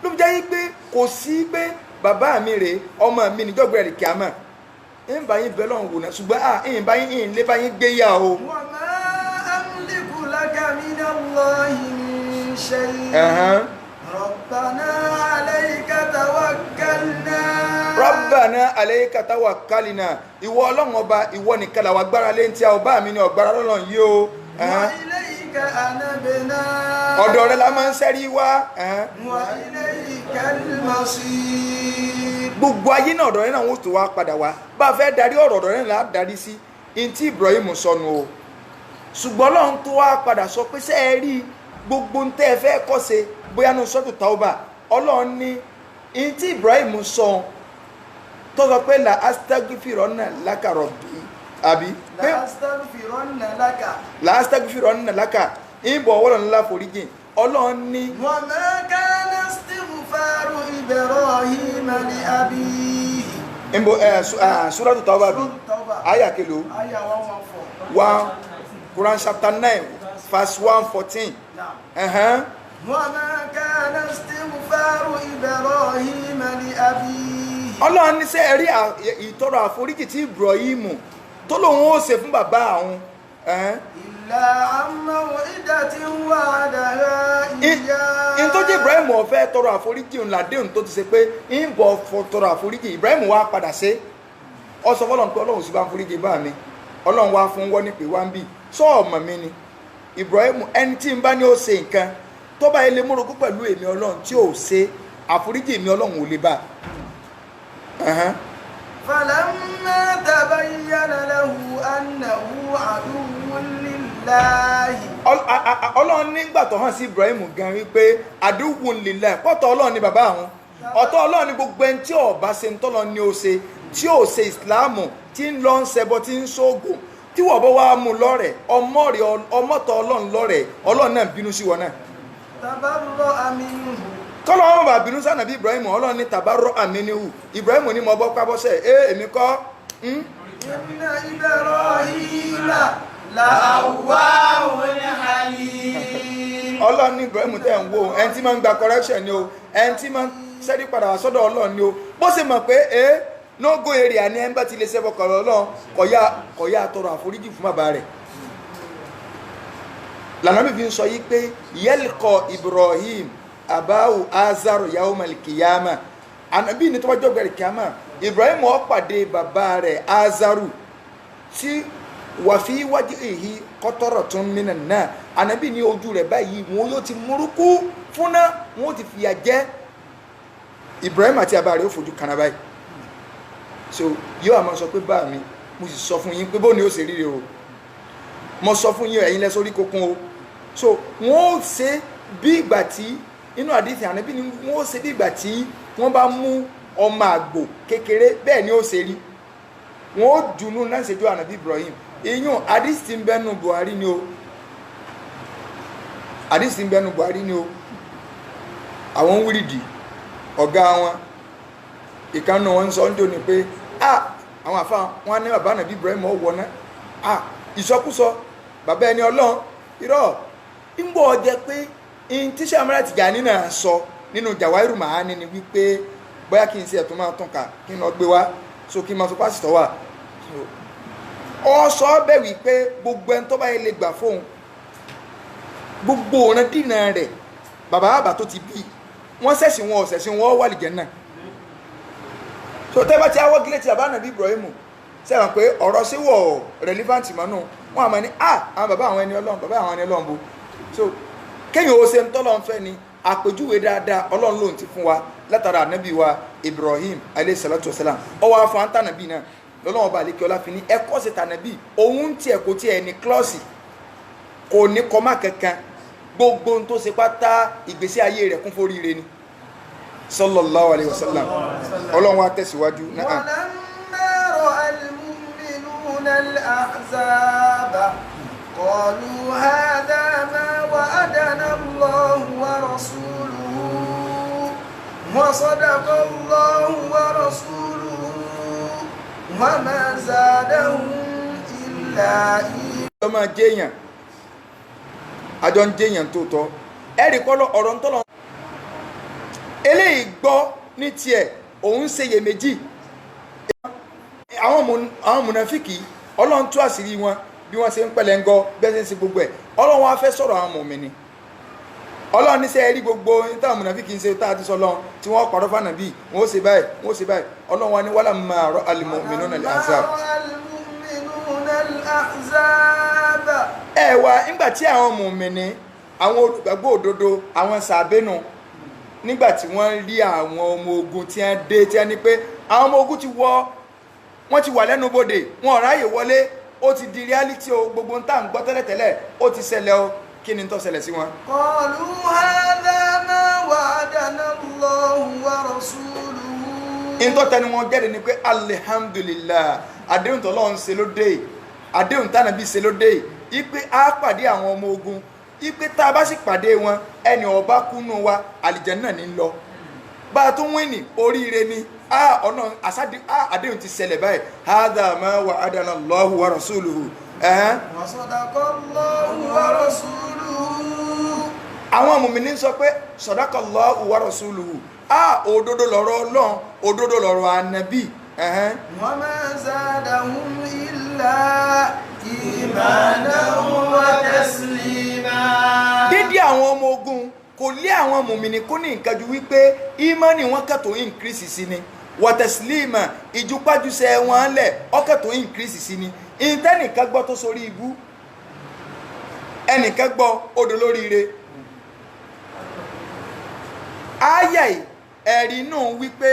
ló fi jẹ́ yín pé kò sí pé bàbá mi rèé ọmọ mi níjọ́gbẹ́ rẹ̀ kíámà ń bá yín bẹ̀ lọ́n wò náà ṣùgbọ́n ń bá yín lé bá yín gbé yà o. wa ma amliku laka minallahi min shay. Rabbana alayka tawakkalna. Rabbana alayka tawakkalna. Ìwọ Ọlọ́run ọba ìwọ nìkan la wá gbára lé ntí a ọba mi ní ọ̀gbára lọ́lọ́run yìí o. Wa ilayka anabna. Ọ̀dọ̀ rẹ̀ la máa ń sẹ́rí wá. Wa ilayka al-masir. Gbogbo ayé náà ọ̀dọ̀ rẹ̀ náà wọ́n tó wá padà wá. Bá a fẹ́ darí ọ̀rọ̀ rẹ̀ là á darí sí. Ntí Ibrahim sọnù o. Ṣùgbọ́n Ọlọ́run tó wá padà sọ pé ṣé ẹ rí gbogbo ntẹ́ ẹ fẹ́ kọ́ ṣe bóyá ní sọ́tù Tauba Ọlọ́run ní ntí Ibrahim sọ tó sọ pé la astaghfiranna laka rabbi àbí la astaghfiranna laka ìbọ̀ ọwọ́lọ̀ ńlá foríjìn Ọlọ́run ní. wa ma kana istighfaru Ibrahima li abihi. ìbò suratu Tauba bí àyà kelo àyà 114. Quran chapter 9 verse 114. وما كان استغفار إبراهيم لأبيه. Ọlọ́run ní sẹ́ rí ìtọrọ àforíjì tí Ibrahim tó lòun ó ṣe fún bàbá àwọn. إلا عن موعدة وعدها إياه. in tó jẹ́ Ibrahim ó fẹ́ tọrọ àforíjì òun làdéhùn tó ti ṣe pé ń bọ̀ tọrọ àforíjì Ibrahim wá padà ṣe ọ sọ fọlọ́n pé Ọlọ́run sì bá ń foríjì bá mi Ọlọ́run wá fún wọ́n ní pé wá ń bì sọ ọmọ mi ni Ibrahim ẹni tí ń bá ní ó ṣe nǹkan tó bá ilé múrogún pẹ̀lú èmi Ọlọ́run tí ò ṣe àforíjì èmi Ọlọ́run ò lè bá. فلما تبين له أنه عدو لله. Ọlọ́run nígbà tó hàn sí Ibrahim gan wípé àdúgbò lílẹ̀ pọ́tọ̀ Ọlọ́run ni bàbá àwọn ọ̀tọ̀ Ọlọ́run ni gbogbo ẹni tí ó bá ṣe ń tọ́lọ ní ó ṣe tí ó ṣe ìsìláàmù tí ń lọ ń ṣẹbọ tí ń ṣoògùn tí wọ́n bọ́ wá mú lọ́rẹ̀ ọmọ́tọ̀ Ọlọ́run lọ́rẹ̀ Ọlọ́run náà bínú sí wọn náà. تبرأ منه. kọ́lọ́ wọn bá bínú sáà nàbí Ibrahim Ọlọ́run ní tàbárọ̀ àmínú Ibrahim ní mo bọ́ pábọ́sẹ̀ èmi kọ́. إن إبراهيم لأواه حليم. Ọlọ́run ní Ibrahim tẹ̀ ń wo ẹni tí máa ń gba correction ni o ẹni tí máa ń sẹ́rí padà wá sọ́dọ̀ Ọlọ́run ni o bó ṣe mọ̀ pé no go area ni ẹni bá ti lè ṣẹ́bọ̀ kọ̀ọ̀rọ̀ Ọlọ́run kọ̀yà tọrọ àforíjì fún bàbá rẹ̀. lànà mi fi ń sọ yìí pé yẹ́lìkọ̀ Ibrahim abahu Azaru yawmal kiyama ànábì ní tó bá jọ́gbẹ̀rẹ̀ kiyama Ibrahim ó pàdé bàbá rẹ̀ Azaru tí wàfí wájú èyí kọ́tọ́rọ̀ tún mìíràn náà ànábì ní ojú rẹ̀ báyìí wọn yóò ti múrúkú fúnná wọn ó ti fìyà jẹ Ibrahim àti bàbá rẹ̀ ó fojú kaná báyìí so yóò àmọ́ sọ pé bá mi mo sì sọ fún yín pé bóun ni ó ṣe ríre o mo sọ fún yín ẹ̀yin lẹ sórí kokun o so wọn ó ṣe bí ìgbà tí inú àdìsí ànábì ni wọn ó ṣe bí ìgbà tí wọn bá mú ọmọ àgbò kékeré bẹ́ẹ̀ ni ó ṣe rí wọn ó dùnú náà ṣe jó ànábì Ibrahim ìyún àdìsí tí ń bẹ́nu Buhari ni o àdìsí tí ń bẹ́nu Buhari ni o àwọn wíìdì ọ̀gá wọn ìkànnì wọn sọ ń dòní pé àwọn àfa wọn ní bàbá ànábì Ibrahim ọwọ́ náà ìsọkúsọ bàbá ẹni Ọlọ́run irọ́ ń bọ̀ jẹ́ pé tíṣà Ahmad Tijani náà sọ nínú Jawahirul Ma'ani ni wípé bóyá kí n ṣe ẹ̀tún máa tún ká kí n lọ gbé wá so kí n máa sọ pásítọ̀ wà ọ sọ bẹ́ẹ̀ wípé gbogbo ẹni tó bá yẹ lè gbà fóun gbogbo ọ̀nà dínà rẹ̀ bàbá àbá tó ti bí wọ́n ṣẹ̀sìn wọn ọ̀sẹ̀sìn wọn wà lìjẹ́ náà so tẹ́ bá ti awọ́ gílẹ̀ tí bàbá ànábì Ibrahim sẹ́wọ̀n pé ọ̀rọ̀ sí wọ̀ relevant mọ́nú wọn àmọ́ ní àwọn bàbá àwọn ẹni Ọlọ́run bàbá àwọn ẹni Ọlọ́run bo so kéèyàn ó ṣe ń tọ́lọ́ ń fẹ́ ni àpèjúwe dáadáa Ọlọ́run ló ń ti fún wa látara ànábì wa Ibrahim alayhi salatu wasalam ọwọ́ afọ àǹtànàbì náà lọ́lọ́wọ́ bá àlékè ọlá fi ní ẹ̀kọ́ sí tànàbì òun tiẹ̀ kò tiẹ̀ ní klọ́ọ̀sì kò ní kọ́má kankan gbogbo ohun tó ṣe pátá ìgbésí ayé rẹ̀ kún fóríire ni sallallahu alayhi wa sallam Ọlọ́run wa tẹ̀síwájú náà. walamma ra'al mu'minuna al-ahzaba qalu hadha ma wa'adana Allahu wa rasuluhu wa sadaqa Allahu wa rasuluhu wa ma zadahum illa ọmọ jẹ́yàn àjọ ń jẹ́yàn tó tọ́ ẹ̀rí kọ́lọ́ ọ̀rọ̀ ń tọ́lọ́ eléyìí gbọ́ ní tiẹ̀ òun ṣeyè méjì àwọn mùnàfíkì Ọlọ́run tú àṣírí wọn bí wọ́n ṣe ń pẹ̀lẹ́ ń gọ́ bẹ́ẹ̀ ṣe ń ṣe gbogbo ẹ̀ Ọlọ́run wá fẹ́ sọ̀rọ̀ àwọn mùmínì Ọlọ́run ní sẹ́ rí gbogbo táwọn mùnàfíkì ń ṣe tá a ti sọ lọ́n tí wọ́n pàrọ̀ fànàbí wọ́n ó ṣe báyìí wọ́n ó ṣe báyìí Ọlọ́run wá ní walamma ra'al mu'minuna al-ahzab ẹ wá nígbà tí àwọn mùmínì àwọn olùgbàgbọ́ òdodo àwọn sàbẹ́nu nígbà tí wọ́n rí àwọn ọmọ ogun tí wọ́n dé tí wọ́n ní pé àwọn ọmọ ogun wọ́n ti wà lẹ́nu bodè wọn ò ráyè wọlé ó ti di reality o gbogbo ń tà ń gbọ́ tẹ́lẹ̀tẹ́lẹ̀ ó ti ṣẹlẹ̀ o kí ni tó ṣẹlẹ̀ sí wọn. qalu hadha ma wa'adana Allahu wa rasuluhu. ìtọ́ tẹnu wọn jáde ni pé alihamdulilah àdéhùn tó lọ́n ṣe ló dé àdéhùn tánàbí ṣe ló dé ipe á pàdé àwọn ọmọ ogun ipe tá a bá sì pàdé wọn ẹni ọba kúnnú wa àlìjánnà ní lọ bá a tún wí ní oríire ni ọ̀nà àdéhùn ti ṣẹlẹ̀ báyìí hadha ma wa'adana Allahu wa rasuluhu. wa sadaqa Allahu wa rasuluhu. àwọn mùmínì sọ pé sadaqa Allahu wa rasuluhu òdodo lọ̀rọ̀ Ọlọ́run òdodo lọ̀rọ̀ ànábì. wa ma zadahum illa imanan wa taslima. dídí àwọn ọmọ ogun kò lé àwọn mùmínì kó ní nǹkan ju wípé ìmánì wọn kàtó increase sí ni wa taslima ìjùpájúṣe wọn lẹ̀ ọkàtó increase sí ni ìtẹ́nìkan gbọ́ tó sórí ibú ẹnìkan gbọ́ odò lóríire. ayai ẹ̀rí náà wípé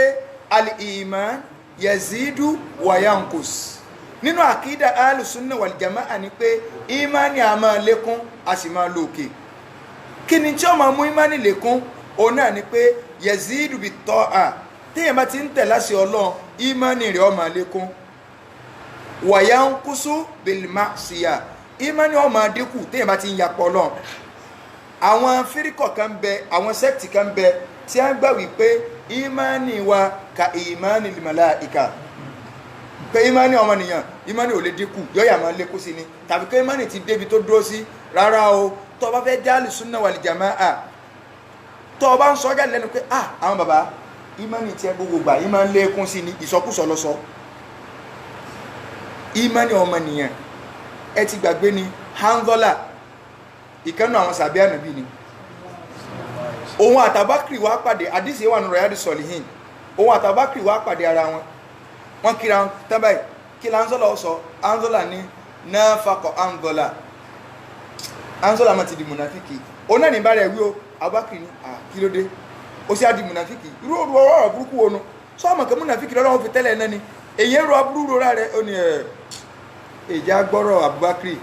al-iman yazidu wa yankus nínú àkídà alùsùnà wàlìjàmáà ni pé ìmánì a máa lékún a sì máa lòkè kí ni tí ó máa mú ìmánì lékún òun náà ni pé yazidu bi ta'a téèyàn bá ti ń tẹ̀ láṣẹ Ọlọ́run ìmánì rẹ̀ ó máa lékún wa yankusu bil ma'siyah ìmánì ó máa dínkù téèyàn bá ti ń yapọ̀ Ọlọ́run. àwọn fíríkọ̀ kan bẹ àwọn sẹ́ẹ̀tì kan bẹ tí a ń gbà wípé ìmánì wa ka ìmánì lil malaika pé ìmánì ọmọnìyàn ìmánì ò lè dínkù yọ́yà máa lékún sí ni tàbí pé ìmánì ti débi tó dúró sí rárá o tó bá fẹ́ já al-sunna wal jamaa tó bá ń sọ jáde lẹ́nu pé àwọn bàbá ìmánì tí ẹ gbogbo gbà ìmánì lékún sí ni ìsọkúsọ ló sọ. ìmánì ọmọnìyàn ẹ ti gbàgbé ni Hanzala ìkànnì àwọn sàbí ànàbí ni òun àtàbákìrì wá pàdé àdìsí wà nínú Riyadus Salihin òun àtàbákìrì wá pàdé ara wọn kíra wọn tábàì kí Hanzala sọ Hanzala ní náfàkọ Hanzala má ti di mùnàfíkì òun náà ní bá rẹ̀ wí o àbákìrì ní kí ló dé ó sì á di mùnàfíkì irú ọ̀rọ̀ burúkú wọnú sọ́ọ̀mọ̀ kẹ́ mùnàfíkì lọ́wọ́ fi tẹ́lẹ̀ náà ni èyí ń ro aburú rà rẹ̀ ó ní ìjà gbọ́rọ̀ Abubakar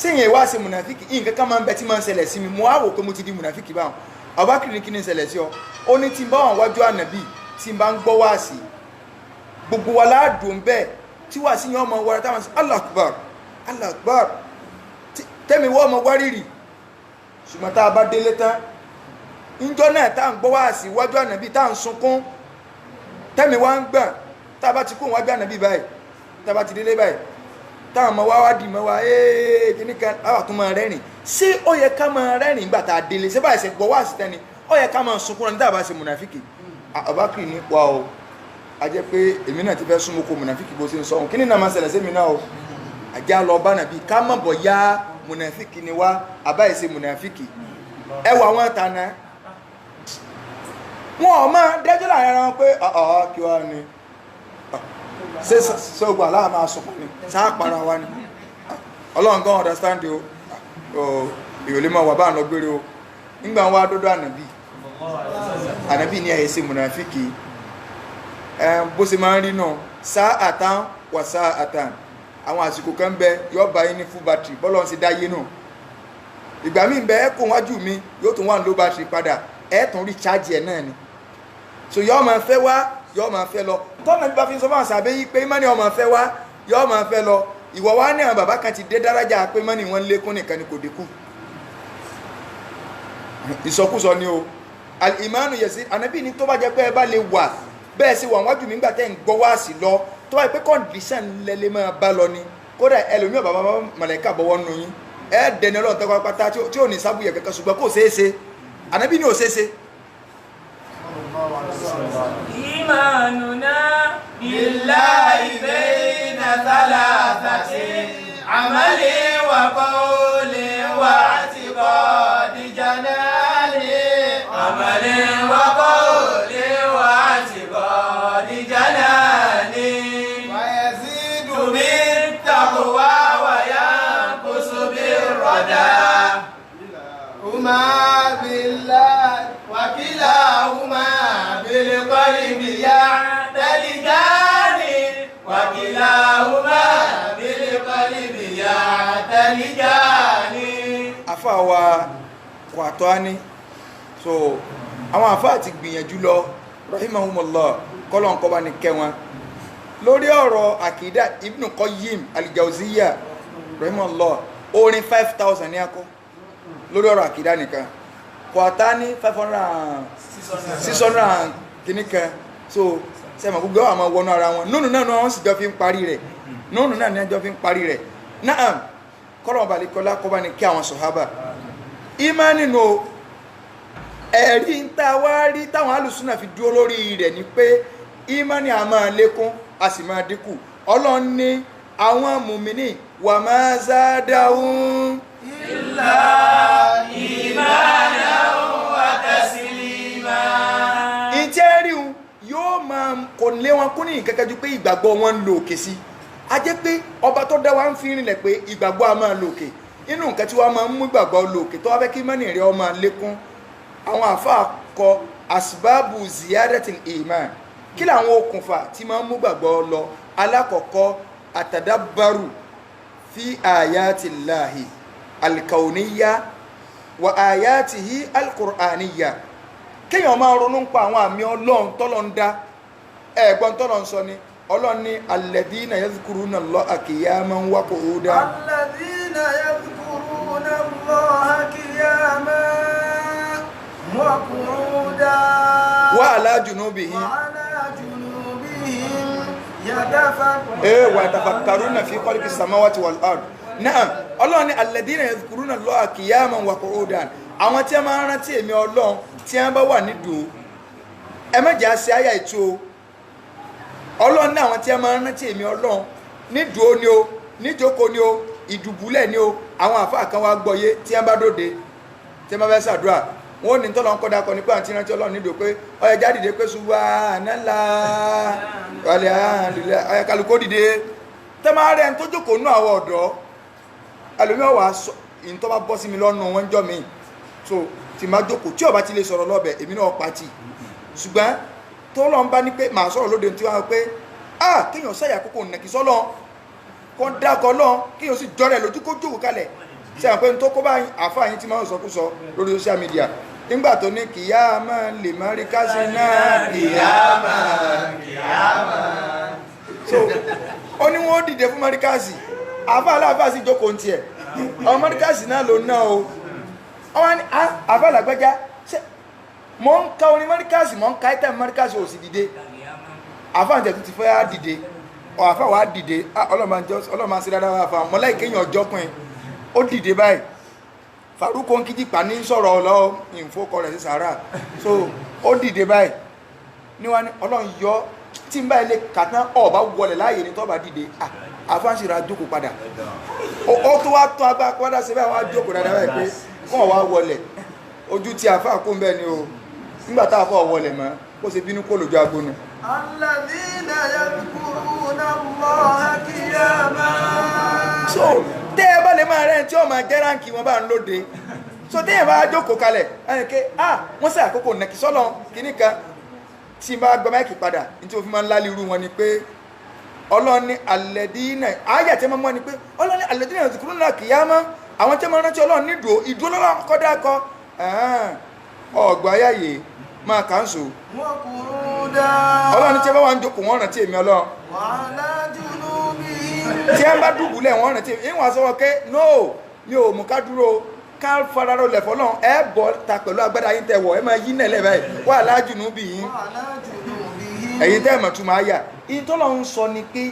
sẹ́yìn ìwá sí mùnàfíkì nǹkan kan máa ń bẹ tí máa ń ṣẹlẹ̀ sí mi mo á wò pé mo ti di mùnàfíkì báwọn Abubakar ní kí ni ṣẹlẹ̀ sí ọ ó ní tí ń bá wọn wájú ànàbí tí n bá ń gbọ́ wáàsí gbogbo wa láàdùn bẹ́ẹ̀ tí wáàsí yẹn ọmọ wọra táwọn sí Allah Akbar Allah Akbar tẹ́mi wọ́n ọmọ wárìrì ṣùgbọ́n tá a bá délé tán níjọ́ náà tá à ń gbọ́ wáàsí wájú ànábì tá à ń sunkún tẹ́mi wá ń gbọ̀n tá a bá ti kó wájú ànábì báyìí tá a bá ti délé báyìí táwọn ọmọ wa wá dì mọ́ wa kíní kan àwọn tó máa rẹ́rìn ṣé ó yẹ ká máa rẹ́rìn nígbà tá a délé ṣé báyìí ṣe gbọ́ wáàsí tẹ́ni ó yẹ ká máa sunkún rẹ̀ nígbà bá ṣe mùnàfíkì Abubakar ní wa o a jẹ́ pé èmi náà ti fẹ́ súnmọ́ kó mùnàfíkì bó ṣe ń sọ́hun kí ní náà máa ṣẹlẹ̀ sí mi náà o àjá lọ bá nàbí ká mọ̀ bọ̀ yá mùnàfíkì ni wá àbáyé ṣe mùnàfíkì ẹ wà wọn tànà wọn ò máa dẹ́jọ́ láàrin ara wọn pé kí wá ni ṣé ogun aláà máa sọ̀kọ̀ ni sáà para wa ni ọlọ́run gan understand o ìròlé máa wà bá ń lọ gbére o nígbà wọn wá dọ́dọ̀ ànàbí ní ẹ̀yẹ sí mùnàfíkì bó ṣe máa ń rí náà sáà àtàn wà sáà àtàn àwọn àsìkò kan bẹ yóò bá yín ní full battery bọ́lọ̀ ń ṣe dáyé náà ìgbà míì bẹ ẹ̀kọ́ wájú mi yóò tún wà ní low battery padà ẹ̀ tún rí charge ẹ̀ náà ni so yóò máa fẹ́ wá yóò máa fẹ́ lọ tọ́nà bí bá fi ń sọ fún àṣà àbẹ́yí pé mọ́ni ọmọ fẹ́ wá yóò máa fẹ́ lọ ìwọ wá ní àwọn bàbá kan ti dé dárájà pé mọ́ni wọn lékún nìkan ni kò dínkù ìsọkúsọ ni o al-imanu yẹsí ànábì ní tó bá jẹ́ pé ẹ bá lè wà bẹ́ẹ̀ sì wà wájú mi nígbà tẹ́ ń gbọ́ wá sí lọ tó bá yẹ pé condition lẹ́lẹ́ máa bá lọ ni kódà ẹlòmíràn bàbá màláíkà bọ́wọ́ nù yín ẹ dẹni ọlọ́run tẹ́kọ̀ pátá tí ò ní sábúyẹ kankan ṣùgbọ́n kò ṣeéṣe ànábì ní ò ṣeéṣe. إيماننا بالله بين ثلاثة عمل وقول واعتقاد جنان عمل وقول واعتقاد جنان ويزيد بالتقوى وينقص بالردى هما بالله وكلاهما بالقلب يعتلجان وكلاهما بالقلب يعتلجان àfáàwà Qatani so àwọn àfáà ti gbìyànjú lọ rahimahumullah kọ́lọ̀ ń kọ́ bá ní kẹ́ wọn lórí ọ̀rọ̀ àkídà Ibn Qayyim al-Jawziyya rahimahullah orin 5,000 ní akọ́ lórí ọ̀rọ̀ àkídà nìkan Qatani 600 kìníkan so sẹ́mọ̀ gbogbo àwọn wọnú ara wọn nínú náà wọ́n sì jọ fi ń parí rẹ̀ nínú náà ní ẹjọ́ fi ń parí rẹ̀ náà kọ́lọ̀ balikọ́lá kọ́ bá ní kí àwọn sọ̀hábà ìmánì nù ẹ̀rí ń ta wá rí táwọn alùsùnà fi dúró lórí rẹ̀ ni pé ìmánì a máa lékún a sì máa dínkù Ọlọ́run ní àwọn mùmínì wà máa zádahum إلا إيمانا وتسليما ìjẹ́ríun yóò máa kò lé wọn kún ní ìkẹ́kẹ́ ju pé ìgbàgbọ́ wọn ń lo òkè sí a jẹ́ pé ọba tó dá wa ń fi rinlẹ̀ pé ìgbàgbọ́ a máa lo òkè inú nǹkan tí wọ́n máa ń mú ìgbàgbọ́ lo òkè tó wá fẹ́ kí mọ́nì rẹ̀ ọ máa lékún àwọn àfáà kọ asbabu ziyadatil iman kí làwọn okùnfà tí máa ń mú ìgbàgbọ́ lọ alákọ̀ọ́kọ́ atadabbaru fi ayatillahi alkauniya wa ayatihi alqur'aniya kéèyàn máa ronú pa àwọn àmì Ọlọ́run tọ́lọ́ ń dá ẹ̀gbọ́n tọ́lọ́ ń sọ ni Ọlọ́run ní alladhina yadhkuruna Allaha qiyaman wa qu'udan الذين يذكرون الله قياما وقعودا wa ala junubihim وعلى جنوبهم يتفكرون wa yatafakkaruna fi khalqis samawati wal ard na'am Ọlọ́run ní alladhina yadhkuruna Allaha qiyaman wa qu'udan àwọn tí a máa rántí èmi Ọlọ́run tí a bá wà nídùú ẹ mẹ́jẹ̀ á ṣe àyà ètò Ọlọ́run ní àwọn tí a máa rántí èmi Ọlọ́run nídùú ni o níjókòó ni o ìdùbúlẹ̀ ni o àwọn àfáà kan wá gbọ́yé tí a bá dòde tí a bá fẹ́ ṣàdúrà wọn ò ní tọ́lọ́ ń kọ́ dakọ̀ nípa àti rántí Ọlọ́run nídùú pé ọyẹ jáde dé pé subhanallah walhamdulillah ọyẹ kálukó dìde tẹ́ máa rẹ̀ ń tó jókòó nú àwọn ọ̀dọ́ ẹlòmíọ̀ wá ìntọ́ bá bọ́ sí mi lọ́nu wọn jọ mi so tí máa jókòó tí ọba ti lè sọ̀rọ̀ lọ́bẹ̀ èmi náà pàtì ṣùgbọ́n tó lọ́n bá ní pé màá sọ̀rọ̀ lóde tí wọ́n á pé kéèyàn sáyà kókò nàkì sọ́lọ́ kó dákọ̀ lọ́n kéèyàn sì jọrẹ̀ lójú kó jókòó kalẹ̀ ṣe àpé tó kó bá àfáà yín tí máa ń sọkúsọ lórí social media nígbà tó ní kìyàmá lè mọ́ríkàsì náà kìyàmá kìyàmá. so ó ní wọ́n dìde fún mọ́ríkàsì àfà aláàfà sí jókòó tiẹ̀ ọmọ mọ́ríkàsì náà ló ná o ọwọ́ ní àfà làgbẹ́já mọ́ ń ka orin mọ́ríkàsì mọ́ ń ka ẹ́tẹ̀ mọ́ríkàsì ò sì dìde àfà àjẹ́ tó ti fẹ́ á dìde àfà wà á dìde ọlọ́mọ sí dáadáa wà fà mọ́lá ìkéyàn ọjọ́ pin ó dìde báyìí Faruko ń kíjì pa ní sọ̀rọ̀ ọlọ́ ìfowókọ rẹ̀ sí sàárà so ó dìde báyìí níwá ní ọlọ́run yọ tí ń báyìí lè kàtà ọba wọlẹ̀ láàyè ní tọ́ba dìde àfáàṣìra jókòó padà ó tó wá tán agbá padà sí báyìí wá jókòó dáadáa báyìí pé wọ́n wá wọlẹ̀ ojú tí àfáà kó ń bẹ́ẹ̀ ni o nígbà tá a fọ́ wọlẹ̀ mọ́ ó ṣe bínú kó lójú agbónú. Alladhina yadhkuruna Allaha qiyaman. So tẹ́ ẹ bá lè máa rẹ́ tí ó máa jẹ́ ránkì wọn bá ń lóde so tẹ́ ẹ bá jókòó kalẹ̀ ẹni ké wọ́n sẹ́ àkókò nẹ́kì sọ́lọ kìíní kan tí bá gbọ́ máìkì padà ní tí ó fi máa ń lálẹ́ irú wọn ni pé ọlọ́ni alladhina ayà tí wọ́n mọ́ ni pé ọlọ́ni alladhina yadhkuruna qiyama àwọn tí wọ́n rántí ọlọ́run ní ìdúró lọ́lọ́run kọ́dá kọ́ ọgbà ayáyè máa kà ń so ọlọ́ni tí wọ́n wá ń jókòó wọ́n rántí èmi ọlọ́run tí ẹ bá dùbúlẹ̀ wọ́n rántí ìwọ̀n sọ́wọ́ ké no mi ò mú ká dúró ká fararọ lẹ̀fọ́ náà ẹ bọ́ ta pẹ̀lú agbádá yín tẹ̀wọ̀ ẹ máa yí nẹ̀lẹ̀ báyìí wà lájùnú bì yín ẹ̀yin tẹ́ mọ̀ tún máa yà ìyìn tó lọ́n ń sọ ni pé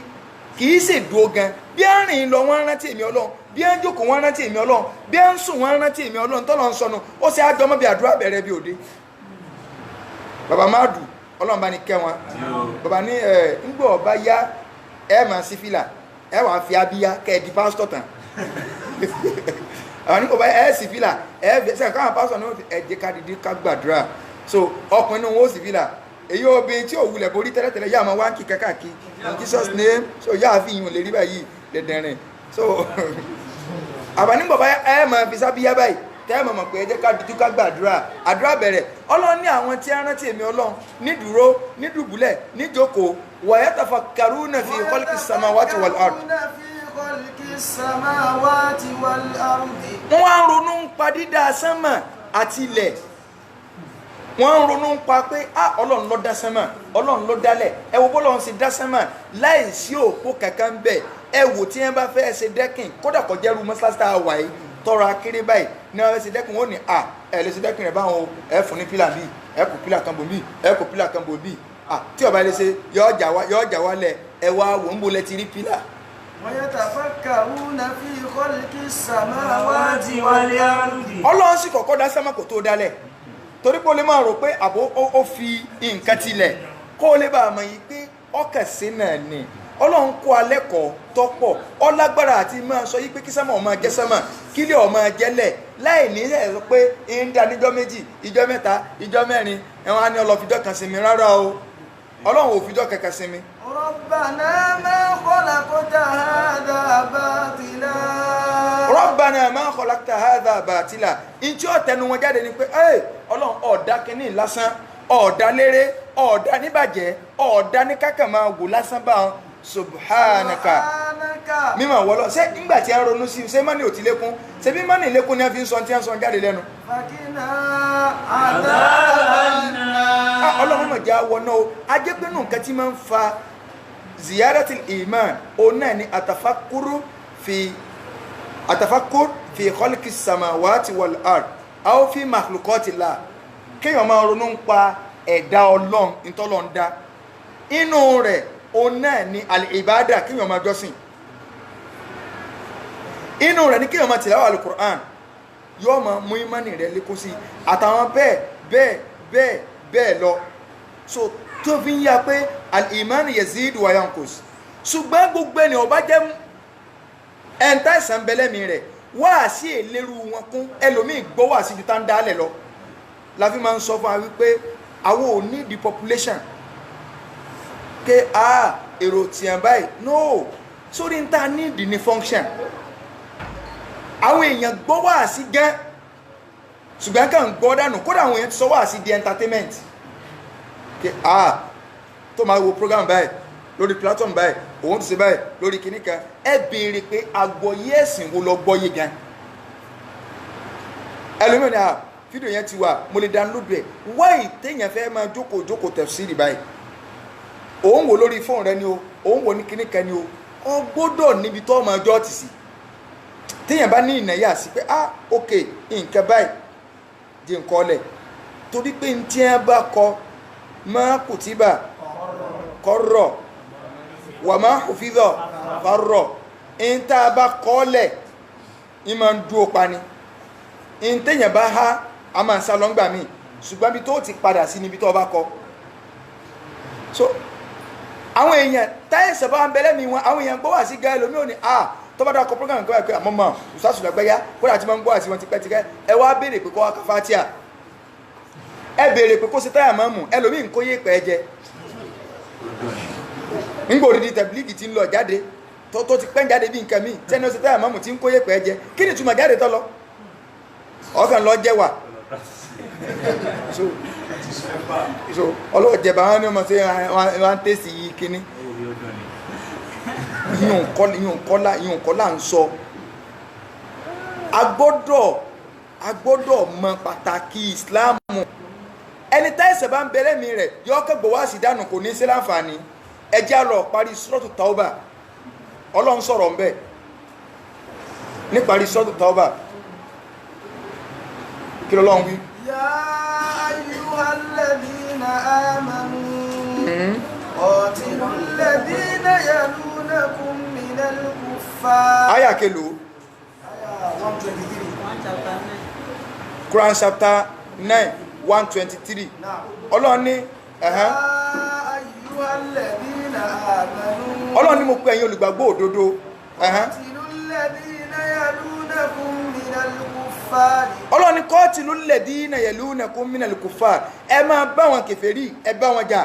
kì í ṣe dúró gan bí ẹ rìn lọ wọ́n rántí èmi ọlọ́run bí ẹ ń jókòó wọ́n rántí èmi ọlọ́run bí ẹ ń sùn wọ́n rántí èmi ọlọ́run tó lọ́n sọnù ó ṣe àjọmọ́ bí àdúrà bẹ̀rẹ̀ bí òde bàbá máàdù ọlọ́run bá ní kẹ́ wọn bàbá ní ńgbọ́ ọba yá ẹ máa sí fìlà ẹ wà fi abíyá kẹ́ẹ̀dì pásítọ̀ tán àwọn nígbà ẹ sì fìlà ẹ sẹ́yìn káwọn pásítọ̀ náà ẹ̀jẹ̀ ká dìde ká gbàdúrà so ọkùnrin náà wọ́n sì fìlà èyí obìnrin tí ò wulẹ̀ borí tẹ́lẹ̀tẹ́lẹ̀ yá máa wá ń kí káàkiri in Jesus name so yá fi ìyún lè rí báyìí dẹ̀dẹ̀rìn so àbá nígbà ẹ máa fi sábíyá báyìí tẹ́ ẹ mọ̀ pé ẹ jẹ́ ká dìde ká gbàdúrà àdúrà bẹ̀rẹ̀ ọlọ́run ní àwọn tí a rántí èmi ọlọ́run ní dúró ní dùbúlẹ̀ ní jókòó wa yatafakkaruna fi khalqis samawati wal ard wọ́n wá ń ronú ń pa dídá sánmà àti ilẹ̀ wọ́n ń ronú ń pa pé ọlọ́run ló dá sánmà ọlọ́run ló dálẹ̀ ẹ wo bọ́lọ́run ṣe dá sánmà láì sí òpó kankan bẹ́ẹ̀ ẹ wò tí wọ́n bá fẹ́ ṣe dẹ́kìn kódà kò jẹ́rú mọ́sálásí tá a wà yìí tọrọ akéré báyìí ní wọ́n fẹ́ ṣe dẹ́kìn wọ́n ní ẹ lè ṣe dẹ́kìn rẹ̀ báwọn ẹ fún ní pílà bíi ẹ kò pílà kan bò bíi ẹ kò pílà kan bò bíi tí ọba lè ṣe yọ ọjà wálẹ̀ ẹ wá wò ń bo lẹ ti rí pílà. ويتفكرون في خلق السماوات والأرض. ọlọ́run sì kọ́kọ́ dá sánmà kó tó dálẹ̀ torí pé o lè máa rò pé àbó ó fi nǹkan tilẹ̀ kó o lè bá a mọ̀ yìí pé ọkàn sí náà ni ọlọ́run kó alẹ́ kọ́ tọ́pọ̀ ọlágbára àti máa sọ yìí pé kí sánmà ó máa jẹ́ sánmà kílẹ̀ ó máa jẹ́lẹ̀ láì ní ẹ̀ sọ pé ń dá níjọ́ méjì ìjọ́ mẹ́ta ìjọ́ mẹ́rin ẹ̀wọ̀n á ní ọlọ́fíjọ́ kan sinmi rárá o ọlọ́run ò fíjọ́ kankan sinmi. ربنا ما خلقت هذا باطلا. ربنا ما خلقت هذا باطلا. ìtí ọ̀tẹnu wọn jáde ni pé ọlọ́run ọ̀dá kínní lásán ọ̀dá léré ọ̀dá níbàjẹ́ ọ̀dá ní kákà máa wò lásán bá wọn subhanaka mímọ̀ wọ́lọ́ ṣé nígbà tí a ronú sí ṣé mọ́nì ò ti lékún ṣé bí mọ́nì lékún ni a fi ń sọ tí a ń sọ jáde lẹ́nu. fàkínà àdáàbànà. ọlọ́run mọ̀ jẹ́ àwọ̀ náà o ajẹ́pẹ́nu nǹkan tí máa ń fa ziyaratul iman òun náà ni atafakkur fi khalqis samawati wal ard aw fi makhluqatillah kéèyàn máa ronú ń pa ẹ̀dá ọlọ́run ìtọ́lọ́ ń dá inú rẹ̀ òun náà ni al-ibada kéèyàn máa jọ́sìn inú rẹ̀ ni kéèyàn máa tìláwà al-Qur'an yóò máa mú ìmánì rẹ̀ lékún sí àtàwọn bẹ́ẹ̀ lọ so tó fi ń yá pé al-imani yazidu wa yankus ṣùgbọ́n gbogbo ẹni ọba jẹ́ ẹ̀ńtà ìsànbẹ̀lẹ́mì rẹ̀ wá sí èlérú wọn kún ẹlòmíì gbọ́ wá sí ju tá ń dálẹ̀ lọ la fi máa ń sọ fún wa wípé àwọn ò ní the population pé èrò tìyàn báyìí no sórí ń ta ní the function àwọn èèyàn gbọ́ wá sí gan ṣùgbọ́n kàn gbọ́ dànù kódà àwọn èèyàn ti sọ wá sí the entertainment pé tó máa wo program báyìí lórí platform báyìí òun ti ṣe báyìí lórí kìíní kan ẹ béèrè pé àgbọ́yé ẹ̀sìn wo lọ gbọ́yé gan ẹlòmíràn fídíò yẹn ti wà mo lè download ẹ̀ wáì téèyàn fẹ́ máa jókòó tafsiri báyìí òun wò lórí fóònù rẹ ni o òun wò ní kíní kan ni o ọ gbọ́dọ̀ níbi tó máa jọ́ tì sí téèyàn bá ní ìnáyà sí pé ok nǹkan báyìí di nǹkan ọlẹ̀ torí pé ní tí wọ́n bá kọ máa kùtìbà kọ́rọ̀ wà máa hufidha farọ̀ ní tá a bá kọ́ lẹ̀ ní máa ń dúró pa ni ní téèyàn bá há a máa ń sá lọ́ngbà míì ṣùgbọ́n bí tó ti padà sí níbi tó bá kọ so àwọn èèyàn táyẹ̀sẹ̀ bá ń bẹ̀lẹ́ mi wọn àwọn èèyàn gbọ́ wà sí gáà lómi ò ní tó bá dákọ̀ program kan pé àmọ́ mọ̀ ìsásùlẹ̀ gbẹ́yà kódà tí wọ́n ń gbọ́ àti wọn ti pẹ́ ti kẹ́ ẹ wá béèrè pé kó wá káfátíà ẹ béèrè pé kó ṣe táyà máa mú ẹlòmíì ń kó yé pẹ́ jẹ nígbà òdìdí tẹ̀blígì ti ń lọ jáde tó ti pẹ́ jáde bí nǹkan míì tẹ́ni ó ṣe táyà máa mú ti ń kó yé pẹ́ jẹ kí ni túmọ̀ jáde tọ́ lọ ọkàn lọ jẹ́ wà so ọlọ́ọ̀jẹ̀bà wọn ni wọ́n ṣe wọ́n ń tẹ̀sí yìí kíní ìyún kọ́lá ń sọ agbọ́dọ̀ mọ pàtàkì ìsìláàmù ẹni táìsẹ̀ bá ń bẹ̀rẹ̀ mi rẹ̀ yọ kẹ́gbọ̀ wá sí dànù kò ní sí láǹfààní ẹjẹ́ lọ parí Suratu Tauba ọlọ́run sọ̀rọ̀ ń bẹ̀ ní parí Suratu Tauba kí lọ́lọ́run wí. يا أيها الذين آمنوا قاتلوا الذين يلونكم من الكفار Aya kelo Quran chapter 9 123 Ọlọ́run ní يا أيها الذين آمنوا Ọlọ́run ní mo pè ẹ̀yin olùgbàgbọ́ òdodo قاتلوا الذين يلونكم من الكفار Ọlọ́run ní qatilu alladhina yalunakum minal kuffar ẹ máa bá wọn kèfèrí ẹ bá wọn jà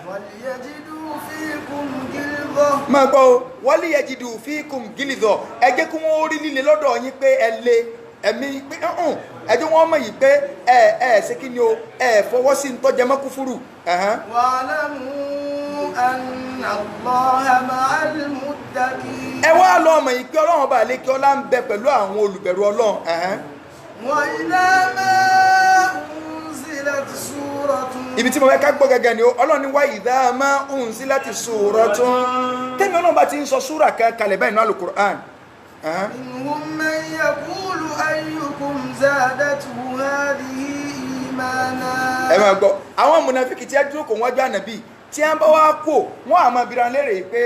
وليجدوا فيكم غلظة máa gbọ́ o waliyajidu fikum gilidha ẹ jẹ́ kí wọ́n rí líle lọ́dọ̀ yín pé ẹ lé ẹ̀mí pé ẹ jẹ́ wọ́n mọ̀ yìí pé ẹ ṣe kí ni o ẹ fọwọ́ sí ntọ́jẹ́ mọ́ kúfúrú. واعلموا أن الله مع المتقين ẹ wá lọ ọmọ yìí pé ọlọ́run ọba àlékè ọlá ń bẹ pẹ̀lú àwọn olùbẹ̀rù ọlọ́run. وإذا ما أنزلت سورة ibi tí mo fẹ́ ká gbọ́ gẹ́gẹ́ ni ọlọ́run ní wa idha ma unzilati suratun tẹ́mi ọlọ́run bá ti ń sọ súrà kan kalẹ̀ báyìí nínú Al-Qur'an. منهم من يقول أيكم زادته هذه إيمانا ẹ máa gbọ́ àwọn mùnàfíkì tí ẹ dúró kò wájú ànàbì tí ẹ bá wá kó wọn àmọ́ abiran lérè pé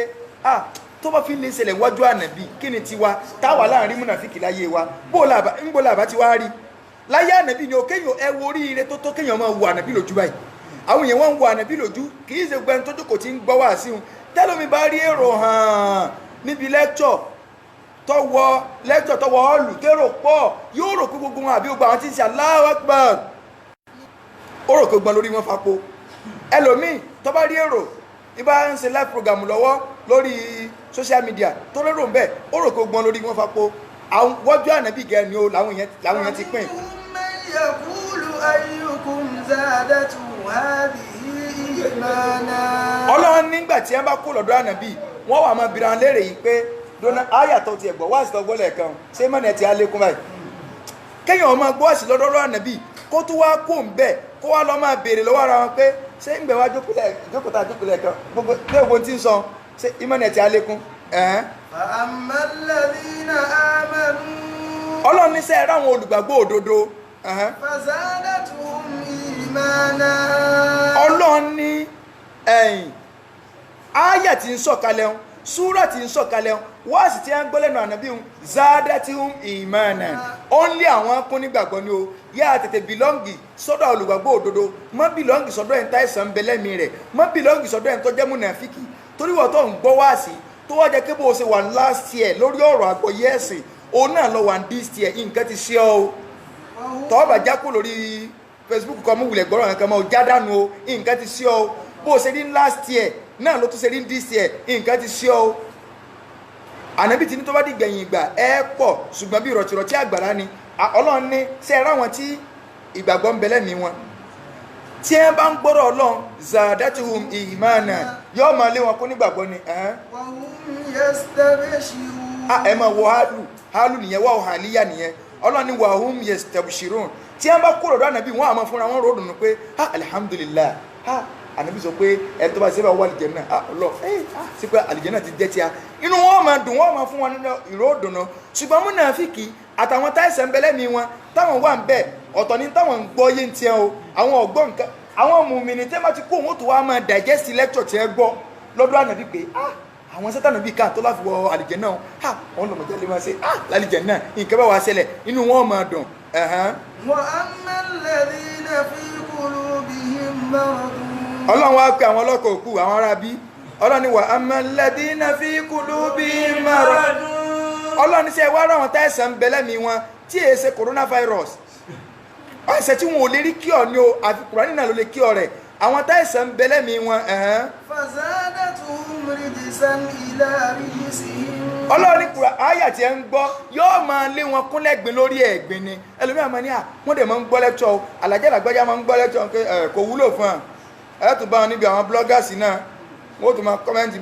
tó bá fi lè ṣẹlẹ̀ wájú ànàbì kí ni tiwa táwa láàrin mùnàfíkì láyé wa ńgbò làbá ti wá rí láyé ànàbì ni ó kéèyàn ẹ wo oríire tó kéèyàn máa wo ànàbì lójú báyìí àwọn èèyàn wọn ń wo ànàbì lójú kì í ṣe gbẹ́ni tó jókòó tí ń gbọ́ wá sí wọn tẹ́lómi bá rí èrò hàn níbi lẹ́kṣọ̀ tọwọ́ ọ̀lù tẹ́rò pọ̀ yóò rò pé gbogbo wọn àbí gbogbo àwọn tí ń ṣe Allahu Akbar ó rò pé gbọ́n lórí wọn fapo ẹlòmíì tó bá rí èrò ibà ń ṣe live program lọ́wọ́ lórí social media tó lérò ń bẹ̀ ó rò pé gbọ́n lórí wọn fapo àwọn wọ́jú ànábì gẹ̀ ni ó làwọn èèyàn ti pín. من يقول أيكم زادته هذه إيمانا Ọlọ́run nígbà tí ẹ bá kó lọ́dọ̀ ànábì wọ́n wà máa bìràn léèrè yìí pé dona ayàtọ̀ ti ẹ̀gbọ́ wáàsí tọ́gbọ́ lẹ́ẹ̀kan ṣé mọ́ni ẹ̀ ti alékún báyìí kéèyàn ọmọ gbọ́ àsì lọ́dọ̀ ànábì kó tó wá kó ń bẹ̀ kó wá lọ́ máa béèrè lọ́wọ́ ara wọn pé ṣé ń gbẹ̀ wá jókòtà lẹ́ẹ̀kan gbogbo tí ń sọ ṣé ìmọ̀ni ẹ̀ ti alékún. فأما الذين آمنوا Ọlọ́run ní sẹ́ẹ̀ ráwọn olùgbàgbọ́ òdodo فزادتهم إيمانا Ọlọ́run ní ẹ̀yìn áyà tí ń sọ̀kalẹ̀ wọn súrà tí ń sọ̀kalẹ̀ wáàsì tí a ń gbọ́ lẹ́nu ànábì ń zadatihum ìmánà ó ń lé àwọn kún nígbàgbọ́ ni o yá tètè bìlọ́ǹgì sọ́dọ̀ olùgbàgbọ́ òdodo mọ́ bìlọ́ǹgì sọ́dọ̀ ẹ̀ ń tá ẹ̀sán ń bẹ lẹ́mí rẹ̀ mọ́ bìlọ́ǹgì sọ́dọ̀ ẹ̀ ń tọ́jẹ́ múnàfíkì torí wọ́n tó ń gbọ́ wáàsì tó wá jẹ́ kí bó ṣe wà last year lórí ọ̀rọ̀ àgbọ́yé ẹ̀sìn òun náà lọ wà this year nǹkan ti ṣe ọ́ o tọ́ bá jákò lórí Facebook kan mú wulẹ̀ gbọ́rọ̀ nǹkan mọ́ jádànù o nǹkan ti ṣe ọ́ o bó ṣe rí last year náà ló tún ṣe rí this year nǹkan ti ṣe ọ́ o ànábì tí ní tó bá di gbẹ̀yìn ìgbà ẹ pọ̀ ṣùgbọ́n bí ìrọ̀tìrọ̀tì àgbàrá ni Ọlọ́run ní ṣe é ráwọn tí ìgbàgbọ́ ń bẹ lẹ́mìí wọn tí ẹ bá ń gbọ́rọ̀ Ọlọ́run zadatuhum ìmánà yóò máa lé wọn kó nígbàgbọ́ ni. وهم يستبشرون ẹ máa wọ hálù nìyẹn wà hàlíyà nìyẹn Ọlọ́run ní wahum yastabshirun tí wọ́n bá kó lọ́dọ̀ ànábì wọ́n á máa fúnra wọn ròdùnú pé alhamdulillah ànábì sọ pé ẹni tó bá ṣe bá wà àlìjẹ́nà ọlọ́ sí pé àlìjẹ́nà ti jẹ́ tíya inú wọn máa dùn wọ́n máa fún wọn nínú ìròdùnú ṣùgbọ́n mùnáfíkì àtàwọn táìsàn ń bẹ lẹ́mìí wọn táwọn wà ń bẹ̀ ọ̀tọ̀ ní táwọn ń gbọ́ yé ń tiẹ̀ o àwọn ọ̀gbọ́n nǹkan àwọn mùmìnì tẹ́ bá ti kó òun tó wá máa digest lecture tí ẹ gbọ́ lọ́dọ̀ ànábì pé àwọn sátánà bíi káà tó láfi wọ àlìjẹ́nà wọn lọ́mọdé lè máa ṣe lálìjẹ́nà nǹkan bá wà ṣẹlẹ̀ inú wọn máa dùn. وأما الذين في قلوبهم مرض ọlọ́run wá pé àwọn ọlọ́kọ̀ òkú àwọn ará bí ọlọ́run ni وأما الذين في قلوبهم مرض ọlọ́run ṣe wá ráwọn táìsàn ń bẹ lẹ́mìí wọn tí èé ṣe coronavirus ọ̀sẹ̀ tí wọn ò lè rí kí ọ ní o àfi Kùránì náà ló lè kí ọ rẹ̀ àwọn táìsàn ń bẹ lẹ́mìí wọn. فزادتهم رجسا إلى رجسهم ọlọ́run ní kura àyà tí ẹ ń gbọ́ yóò máa lé wọn kúnlẹ̀gbìn lórí ẹ̀gbìn ni ẹlòmíràn máa ní wọ́n dẹ̀ máa ń gbọ́ lẹ́kṣọ̀ o Àlàjá Làgbájá máa ń gbọ́ lẹ́kṣọ̀ pé kò wúlò fún ẹ ẹ tún bá wọn níbi àwọn bloggers náà wọ́n tún máa kọ́mẹ́ǹtì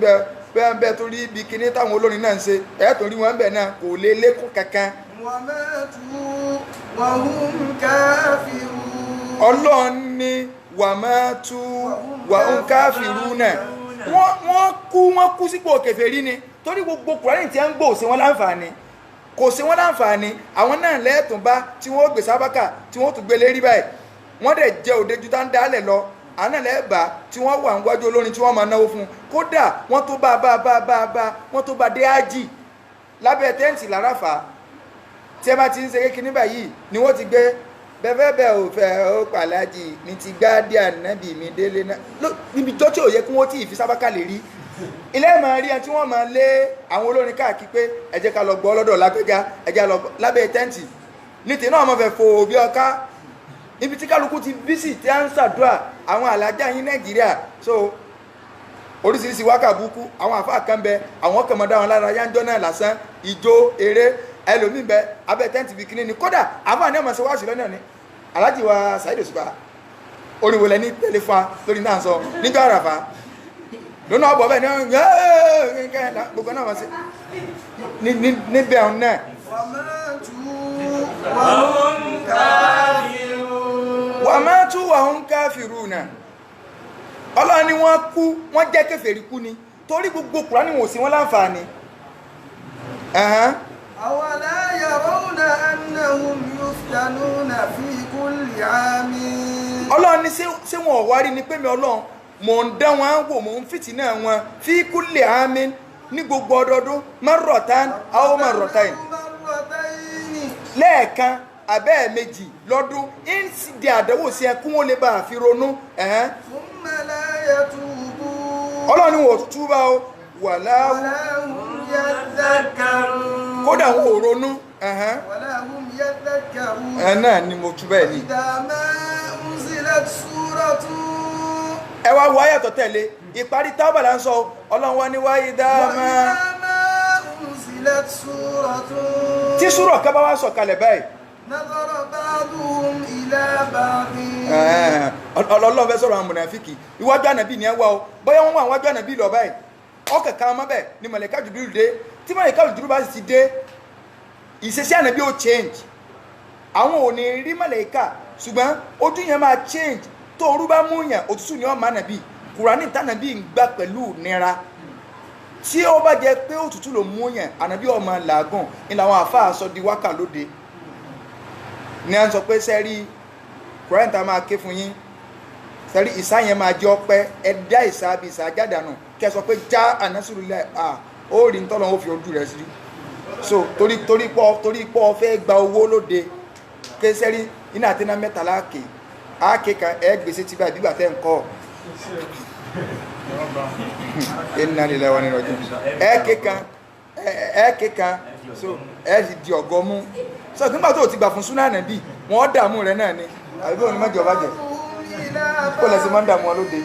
bẹ́ẹ̀ tó rí ibi kíní táwọn olórin náà ń ṣe ẹ tún rí wọn bẹ́ẹ̀ náà kò lè lékún kankan. وماتوا وهم كافرون ọlọ́run ní wàmátú wàhún káfírúnà wọ́n kú sípò kèfèrí ni torí gbogbo Kùránì tí a ń gbọ́ sí wọn láǹfààní kò sí wọn láǹfààní àwọn náà lẹ́ẹ̀tún bá tí wọ́n gbé sábàkà tí wọ́n tún gbé lérí báyìí wọ́n dẹ̀ jẹ́ òde ju tá ń dálẹ̀ lọ àwọn náà lẹ́ẹ̀bà tí wọ́n wà níwájú olórin tí wọ́n máa náwó fún kódà wọ́n tó bá wọ́n tó bá dé ájì lábẹ́ tẹ́ǹtì láràfà tí ẹ bá ti ń ṣe kékeré báyìí ni wọ́n ti gbé bẹ́ẹ̀ ò fẹ́ ó pàlájì ní ti guardian nábì mi délé náà níbi tó tí ò yẹ kí wọ́n tí ì fi sábàkà lè rí ilé máa rí ẹni tí wọ́n máa lé àwọn olórin káàkiri pé ẹ jẹ́ ká lọ gbọ́ lọ́dọ̀ Lágbájá ẹ jẹ́ lọ lábẹ́ tẹ́ǹtì ní tèmi náà máa fẹ́ fò bí ọká ibi tí kálukú ti bísì tí a ń ṣàdúrà àwọn alájà yín Nàìjíríà so oríṣiríṣi wákà búkú àwọn àfáà kan bẹ àwọn kan mọ̀ dá wọn lára yánjọ́ náà lásán ìjó eré ẹlòmíì bẹ abẹ́ tẹ́ǹtì bí kíní ni kódà àfáà ní ọmọ ṣe wáṣí lọ́nà ni Alhaji wa Saheed Òṣùpá oríwọlẹ̀ ní tẹlifá lórí náà sọ níjọ́ àràfà lónà ọ̀bọ̀ bẹ́ẹ̀ ní gbogbo náà wọ́n sí níbẹ̀ ọ̀hún náà. wàmátú wàhún káfírúnà ọlọ́run ni wọ́n kú wọ́n jẹ́ kèfèrí kú ni torí gbogbo Kùránì wò sí wọn láǹfààní. أولا يرون أنهم يفتنون في كل عام ọlọ́run ní ṣé wọn ò wárí ni pé mi ọlọ́run mò ń dá wọn wò mò ń fìtínà wọn fi kulli amin ní gbogbo ọdọọdún marratan aw marratain lẹ́ẹ̀kan abẹ́ méjì lọ́dún ń di àdánwò sí ẹ kí wọ́n lè bá a fi ronú. ثم لا يتوبون ọlọ́run ní wọ́n túbà ó wala hum yadhakkarun kódà wọn ò ronú. ولا هم يذكرون náà ni mo tú bẹ́ẹ̀ ni. إذا ما أنزلت سورة ẹ wá wo ayàtọ̀ tẹ̀lé ìparí Tawba là ń sọ ọlọ́run wá ní wá idha ma أنزلت سورة tí súrọ̀ ká bá wá sọ̀kalẹ̀ báyìí. نظر بعضهم إلى بعض ọlọ́run fẹ́ sọ̀rọ̀ àwọn mùnàfíkì iwájú ànàbí ni ẹ wá o bóyá wọ́n wà wájú ànàbí lọ báyìí ọkàn kan ọmọ bẹ́ẹ̀ ni màláíkà Jibril dé tí màláíkà Jibril bá sì dé ìṣesí ànàbí ó change àwọn ò ní rí màláíkà ṣùgbọ́n ojú yẹn máa change tó orú bá mú yàn òtútù ni wọ́n máa nàbí Kùránì tànàbí ń gbà pẹ̀lú nira tí ó bá jẹ pé òtútù ló mú yàn ànàbí ọmọ làágùn ní làwọn àfáà sọ di wákà lóde ní à ń sọ pé sẹ́rí Kùránì tá máa ké fún yín sẹ́rí ìsá yẹn máa jẹ́ ọpẹ́ ẹ̀dá ìsá bí ìsá jádànù kẹ́ sọ pé já ànásùrùlẹ̀ ó rí ń tọ́lọ́ ó fi ojú rẹ̀ sí so torí pọ́ fẹ́ gba owó lóde ké sẹ́rí iná àtẹ́ná mẹ́tàlá kè áké kan ẹ̀ gbèsè tí báyìí bígbà tẹ́ ń kọ́ inna lillahi wa inna ilaihi raji'un ẹ̀ẹ́ké kan so ẹ̀ sì di ọ̀gọ́ mú so nígbà tó ti gbà fún súnà nàbí wọ́n dààmú rẹ̀ náà ni àbíbọ̀ ní mẹ́jọ bá jẹ́ kó lẹ́sí máa ń dààmú wọn lóde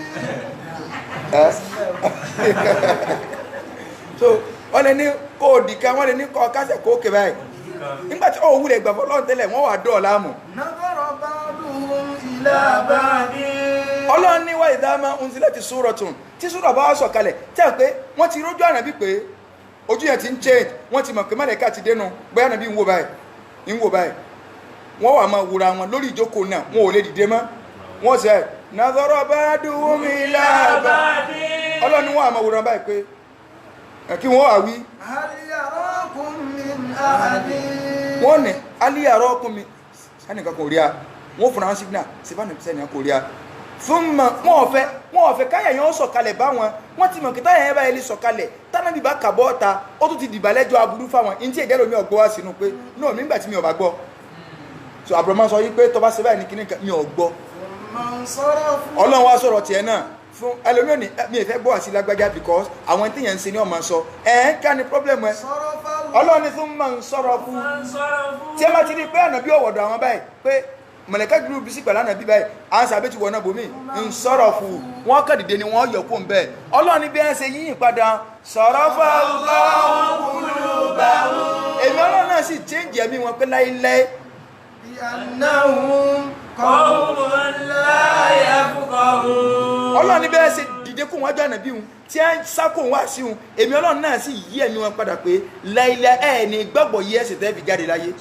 so wọ́n lè ní kóòdì kan wọ́n lè ní kọ́ kásẹ̀ kóòkè báyìí nígbà tí ó wúlẹ̀ gbà fọ́lọ́run tẹ́lẹ̀ wọ́n wà dọ́ọ̀ láàmú. ọlọ́run ní wa idha ma unzilati suratun tí súrà bá wá sọ̀kalẹ̀ tí a pé wọ́n ti rójú ànàbí pé ojú yẹn ti ń change wọ́n ti mọ̀ pé màláíkà ti dénú bóyá ànàbí ń wò báyìí wọ́n wà máa wúra wọn lórí ìjókòó náà wọn ò lè dìde mọ́ wọ́n sẹ́ nàzọ́rọ̀ bá dùn mí láàbà ọlọ́ni wọ́n àmọ́ wúra báyìí pé kí wọ́n wà wí هل يراكم من أحد wọ́n ní alíyàrá ọkùnrin ẹnìkan kò rí a wọ́n fúnra wọn sígbìnà síbánà sẹ́ni kò rí a fún mọ́ wọ́n ọ̀fẹ́ káyà yẹn ó sọ̀kalẹ̀ bá wọn wọ́n ti mọ̀ kí táyà yẹn bá yẹn lè sọ̀kalẹ̀ tánàbí bá kàbọ̀ ọ̀ta ó tún ti dìbà lẹ́jọ́ aburú fáwọn ní tí èdè lómi ọ̀gbọ́ wá sínú pé náà nígbà tí mi ò bá gbọ́ so àbúrọ̀mọ́ sọ yí pé tó bá ṣe báyìí ní kíní mi ò gbọ́ ọlọ́run wá sọ̀rọ̀ tiẹ̀ náà fún ẹlòmíì òní mi ò fẹ́ gbọ́ àti lágbájá because àwọn tí yẹn ń ṣe ní ọmọ sọ ká ní problem ẹ ọlọ́run ní fún máa ń sọ̀rọ̀ fún tí ẹ má ti rí pé ànábì ọ̀wọ̀dọ̀ àwọn báyìí pé mọ̀lẹ́ká gúrú bí sí pẹ̀lú ànábì báyìí à ń sàbẹ́ ti wọ̀ náà bòmí ń sọ̀rọ̀ fún wọn kàn dìde ni wọ́n yọ kó ń bẹ́ẹ̀ ọlọ́run ní bí ẹ ṣe yíyìn padà sọ̀rọ̀ fún èmi ọlọ́run náà sì change ẹ̀mí wọn pé láíláí ọlọ́run ní bí ẹ ṣe dìde kó wọn jọ ànábì wọn tí ẹ ń sákò wá sí wọn èmi ọlọ́run náà sì yí ẹ̀mí wọn padà pé láíláí ẹ̀ ní gbọ́gbọ̀ yí ẹ̀sẹ̀ tẹ́ fi jáde láyé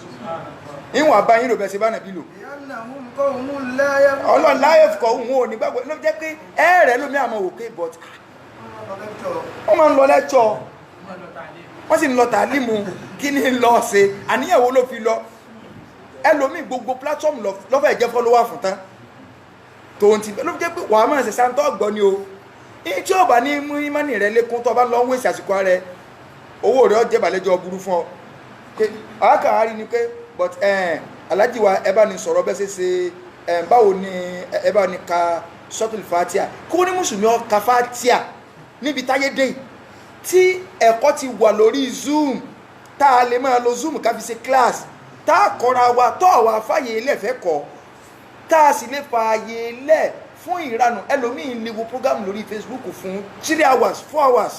ìwọ̀n àbáyín rò bẹ́ẹ̀ ṣe bá nàbí lò ọlọ́run láyé fukọ̀ òun ò ní gbàgbọ́ ló jẹ́ pé ẹ̀rẹ̀ lómi àmọ́ òkè but wọ́n máa ń lọ lẹ́tọ̀ wọ́n sì ń lọ tàlímù kí ní lọ ṣe àníyàwó ló fi lọ ẹlòmí gbogbo platform lọ́fẹ̀ẹ́ jẹ́ fọ́lọ́wà fún tán tòun ti ló jẹ́ pé wàá máa ṣe sáńtọ́ ọ̀gbọ́n ni o ní tí ọba ní mú ìmánì rẹ lékún tó bá lọ ń wéṣì àsìkò rẹ owó rẹ ọjẹ́ ìbàlẹ́jọ́ burú fún ọ pé àákàárí ni pé but alájì wa ẹ bá ní sọ̀rọ̀ bẹ́ẹ̀ ṣe báwo ni ẹ bá ní ka sọ́tùlù fatia kó ní mùsùlùmí ọ ka fatia níbi táyé dé tí ẹ̀kọ́ ti wà lórí zoom tá a lè máa lo zoom ká fi ṣe class tá a kọ́ra wa tó àwa fàyè ilẹ̀ fẹ́ kọ́ tá a sì lè fààyè ilẹ̀ fún ìranù ẹlòmíín ní wo program lórí Facebook fún 3 hours 4 hours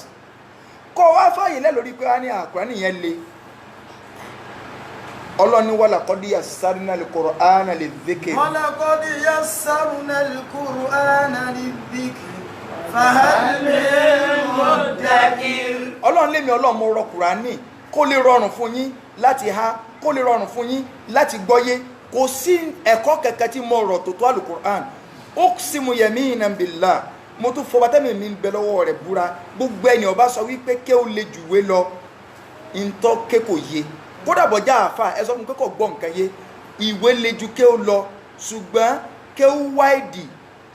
kọ́ wá fààyè ilẹ̀ lórí pé a ní àkùrá nìyẹn le ọlọ́ni wàlá kọ́dí yassarna al-Qur'ana lidh-dhikr wàlá kọ́dí yassarna al-Qur'ana lidh-dhikr fahal min muddakir ọlọ́run lémi ọlọ́run mo rọ Kùránì kó lè rọrùn fún yín láti há kó lè rọrùn fún yín láti gbọ́yé kò sí ẹ̀kọ́ kẹ̀kẹ́ tí mo rọ̀ tó tó al-Qur'an uqsimu yaminan billah mo tún fọba tẹ́mi mi ń bẹ lọ́wọ́ rẹ̀ búra gbogbo ẹni ọba sọ wípé ké o lè jùwé lọ ìntọ́ ké kò yé kódà bọ̀já àfà ẹ sọ fún pé kò gbọ́ nǹkan yé ìwé le ju ké o lọ ṣùgbọ́n ké o wáìdì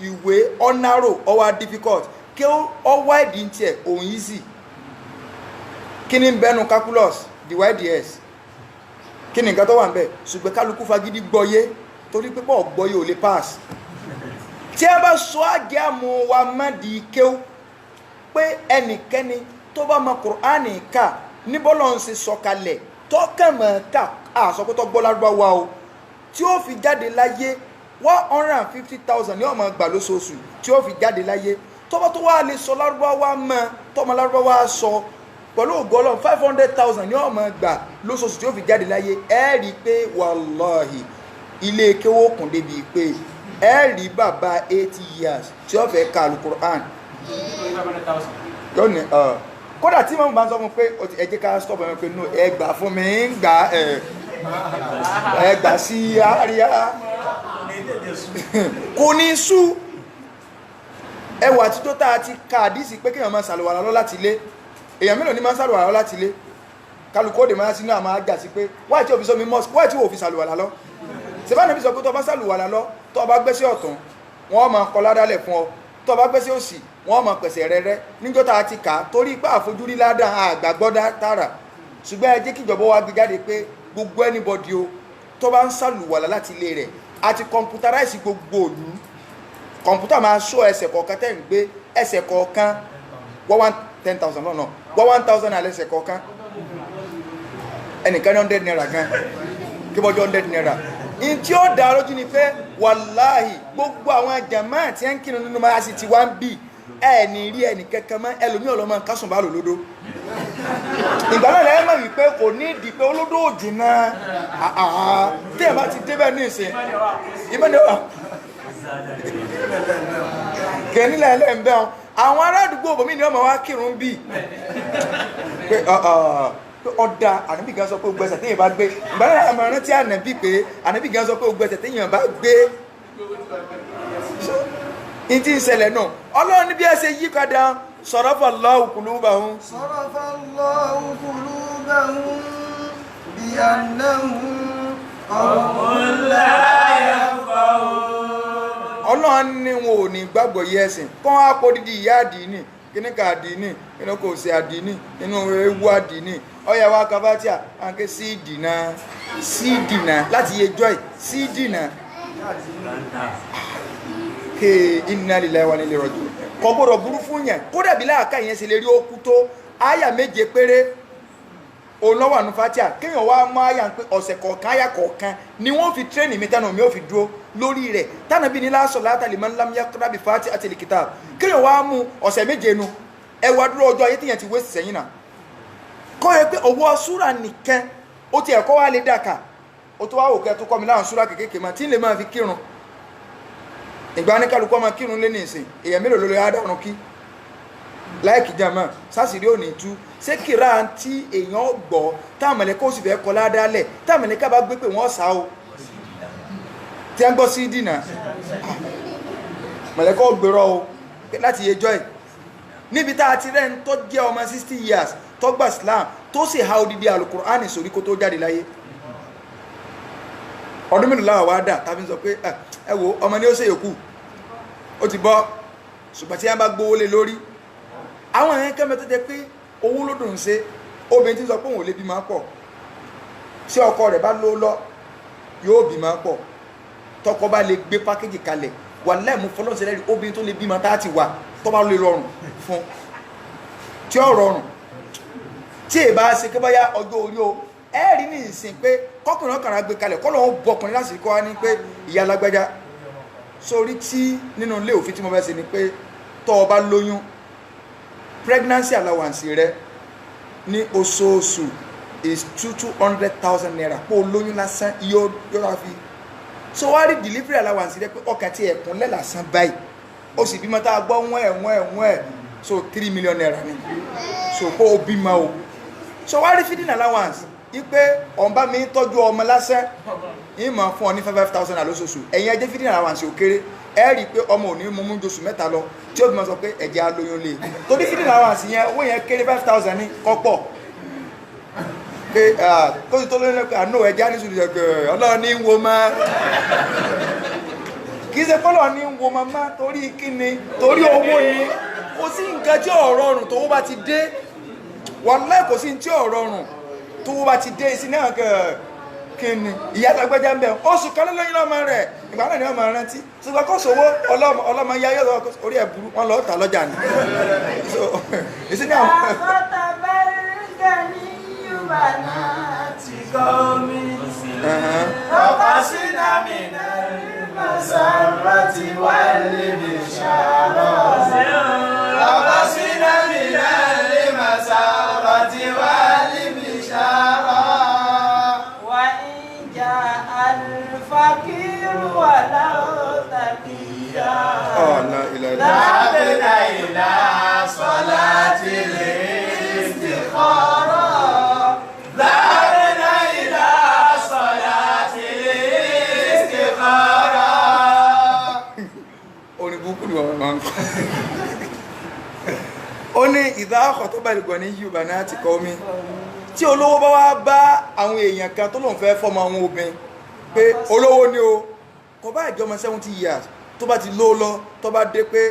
ìwé ọ̀nàrò ọwá difficult ké o wáìdì ń tiẹ̀ òun easy kí ni ń bẹnu calculus divide s kí ni nǹkan tó wà ń bẹ̀ ṣùgbọ́n kálukú fagídí gbọ́yé torí pé bọ́ gbọ́yé ò lè pass tí a bá sọ àgẹ́ àmú wa má di kéw pé ẹnikẹ́ni tó bá mọ Kùránì ká níbọ́lọ́ ń ṣe sọ̀kalẹ̀ tọ́kànmọ́ ká àsọkútọ́ gbọ́ lárúbáwá o tí ó fi jáde láyé 150,000 ní ọmọ gbà lóṣooṣù tí ó fi jáde láyé tọ́bọ́ tó wá lè sọ lárúbáwá mọ́ tọ́mọ lárúbáwá sọ pẹ̀lú ògọ́lọ́ 500,000 ní ọmọ gbà lóṣooṣù tí ó fi jáde láyé ẹ rí pé wàláhì ilé kéwó kùn débi pé ẹ rí bàbá 80 years tí ó fẹ́ ka Al-Qur'an yóò ní kódà tí mọ̀ bá ń sọ fún pé ẹ jẹ́ ká stop ẹ̀ pé no ẹ gbà fún mi ń gbà ẹ gbà sí àríyá kò ní sú ẹwà tí tó tá a ti ka àdísì pé kéèyàn máa ṣàlùwàlá lọ láti ilé èèyàn mélòó ní máa ń ṣàlùwàlá lọ láti ilé kálukú òde máa sínú àmà àjà sí pé wáyé tí o fi sọ mi mosque wáyé tí o fi ṣàlùwàlá lọ sèbáàdì sọ pé tó bá ṣàlùwàlá lọ tó bá gbé sí ọ̀tún wọ́n máa kọ ládàlẹ̀ fún ọ tó bá gbé sí òsì wọ́n máa pèsè rẹ́rẹ́ níjọ́ tá a ti kà á torí pé àfojúrí ládàá àgbàgbọ́dá tààrà ṣùgbọ́n ẹ jẹ́ kí ìjọba wa gbé jáde pé gbogbo anybody o tó bá ń ṣàlùwàlá láti ilé rẹ̀ àti computerize gbogbo òlú kọ̀mpútà máa ṣó ẹsẹ̀ kọ̀ọ̀kan tẹ́ ń gbé ẹsẹ̀ kọ̀ọ̀kan wọ́n 10,000 lọ́nà wọ́n 1,000 naira ẹsẹ̀ kọ̀ọ̀kan ẹnìkan ní 100 naira gan kí bọ́jọ́ 100 naira in tí ó dá lójú ni pé wàláhì gbogbo àwọn jàmáà tí ń kírun nínú máa sì ti wá ń bì ẹni rí ẹnì kankan mọ́ ẹlòmí ọlọ́mọ kásùn bá lò lódó ìgbà náà lẹ́yìn mọ̀ wípé kò ní ìdí pé olódó òjì náà tí ẹ̀ bá ti débẹ̀ ní ìsìn ìmọ̀lẹ́wà kẹ́nílẹ̀ ẹlẹ́m̀bẹ́ wọn àwọn ará àdúgbò òbòmí ni ọmọ wa kírun bí pé pé ọ̀dà ànábì gan sọ pé gbogbo ẹ̀ṣẹ̀ téèyàn bá gbé ìgbàlá àmọ́ rántí ànábì pé ànábì gan sọ pé gbogbo ẹ̀ṣẹ̀ téèyàn bá gbé ní tí ń ṣẹlẹ̀ náà ọlọ́run ní bí ẹ ṣe yí padà sarafa Allahu qulubahum. صرف الله قلوبهم بأنهم قوم لا يفقهون. ọlọ́run ní wọn ò ní gbàgbọ́ yẹ ẹ̀sìn kán á pọ̀ dídí ìyá àdínì kíní ká àdínì inú kò sí àdínì inú ewu àdínì ọyà wa kabatia àǹkẹ́ sí ìdìnà láti yẹ joy sí ìdìnà ké inna lillahi wa inna ilaihi raji'un kò gbọ́dọ̀ burú fún yẹn kódà bí láàká yẹn ṣe lè rí okú tó àyà méje péré òun lọ́wọ́ àánú fatia kéèyàn wá mọ́ àyà pé ọ̀sẹ̀ kọ̀ọ̀kan àyà kọ̀ọ̀kan ni wọ́n fi tírẹ́nì mi tánà mi ò fi dúró lórí rẹ̀ tánà bí ní la salata liman lam yaqra bi fatihatil kitab kéèyàn wá mú ọ̀sẹ̀ méje nu ẹwà dúró ọjọ́ ayé tíyẹn ti wé sẹ́yìn náà kọ́ yẹ pé owó súra nìkan ó ti ẹ̀kọ́ wá lé dàkà ó tó wá òkè tó kọ́ mi láwọn súra kékèké mà tí ń lè máa fi kírun ìgbà ní kálukú ọmọ kírun lé ní ìsìn èèyàn mélòó ló lèádàrún kí láìkì jàmá sásìrí ò ní tú ṣé kìrá tí èèyàn gbọ́ táàmọ̀lẹ́kọ́ sì fẹ́ kọ́ ládàálẹ̀ táàmọ̀lẹ́kọ́ bá gbé pé wọ́n sá o tí a ń gbọ́ sí dìnà mọ̀lẹ́kọ́ gbèrọ o láti yẹjọ́ ẹ̀ níbi tá a ti rẹ́ ń tó jẹ́ ọmọ 60 years tó gba Islam tó sì ha odidi alukur'ani sórí kó tó jáde láyé ọdún mélòó láwà wá dà tàbí sọ pé ẹ wo ọmọ ní ó ṣe yòókù ó ti bọ́ ṣùgbọ́n tí a bá gbówó lé lórí àwọn èèyàn kẹ́mẹ́ tó jẹ́ pé owó ló dùn ṣe obìnrin tí sọ pé òun ò lè bí máa pọ̀ tí ọkọ rẹ̀ bá ló lọ yóò bí máa pọ̀ tọkọ bá lè gbé pákéjì kalẹ̀ wà lẹ́mú fọlọ́sẹ̀ lẹ́rìí obìnrin tó lè bí máa tá ti wà tó bá lè rọrùn fún tí ó rọrùn tí è bá ṣe kébáyá ọjọ́ orí o ẹ̀rí ní ìsìn pé kọkùnrin ọkàrà gbé kalẹ̀ kọ́ lọ́wọ́ bọkùnrin láti kọ́ wá ní pé ìyá alágbájá sórí tí nínú ilé òfin tí mo fẹ́ ṣe ni pé tọ́ ọ bá lóyún pregnancy allowance rẹ ní oṣooṣù is 200,000 naira pé o lóyún lásán yóò fi so wá rí delivery allowance rẹ pé ọkàn tí ẹ̀kún lẹ́làsán báyìí ó sì bímọ tá a gbọ́ wọ́n ẹ̀ so 3 million naira ni so kó o bímọ o so wá rí feeding allowance ipe ọ̀nbá mi tọ́jú ọmọ lásán ìmọ̀ fún ọ ní 5,000 naira lóṣooṣù ẹ̀yin ẹjẹ́ feeding allowance ó kéré ẹ rí i pé ọmọ ò ní mú mú oṣù mẹ́ta lọ tí ó bí mọ́ sọ pé ẹ̀jẹ̀ alóyún lè torí feeding allowance yẹn owó yẹn kéré 5,000 ní kọ́pọ̀ pé tó ti tó lóyún lẹ́pẹ́ àánú ẹ̀jẹ̀ á ní sùúrù jẹ̀gẹ̀ ọlọ́run ní wo mọ́ kì í ṣe pọ́lọ̀ ní wo mọ́ má torí kíni torí owó ni kò sí nǹkan tí ò rọrùn tó bá ti dé wàláhì kò sí tí ò rọrùn tó bá ti dé sí náà kíni ìyá àgbẹ́já ń bẹ̀ oṣù kan lóyún lọ́mọ rẹ̀ ìgbà náà ni wọ́n máa rántí ṣùgbọ́n kó sówó ọlọ́mọ yá yọ́ orí ẹ̀ burú wọn lọ tà lọ́jà ní ìsìnkú àwọn الفقير ولو تقيا ذهبنا إلى صلاة الاستخارة ذهبنا إلى صلاة الاستخارة orin burúkú ni wọ́n máa ń kọ́ ó ní ìdá ọkọ̀ tó bá ìgbọ̀n ní yíò bá náà ti kọ́ mi tí olówó bá wá bá àwọn èèyàn kan tó lòun fẹ́ fọ́mọ àwọn obìnrin pé olówó ni o kò bá ìjọmọ 70 years tó bá ti ló lọ tó bá dé pé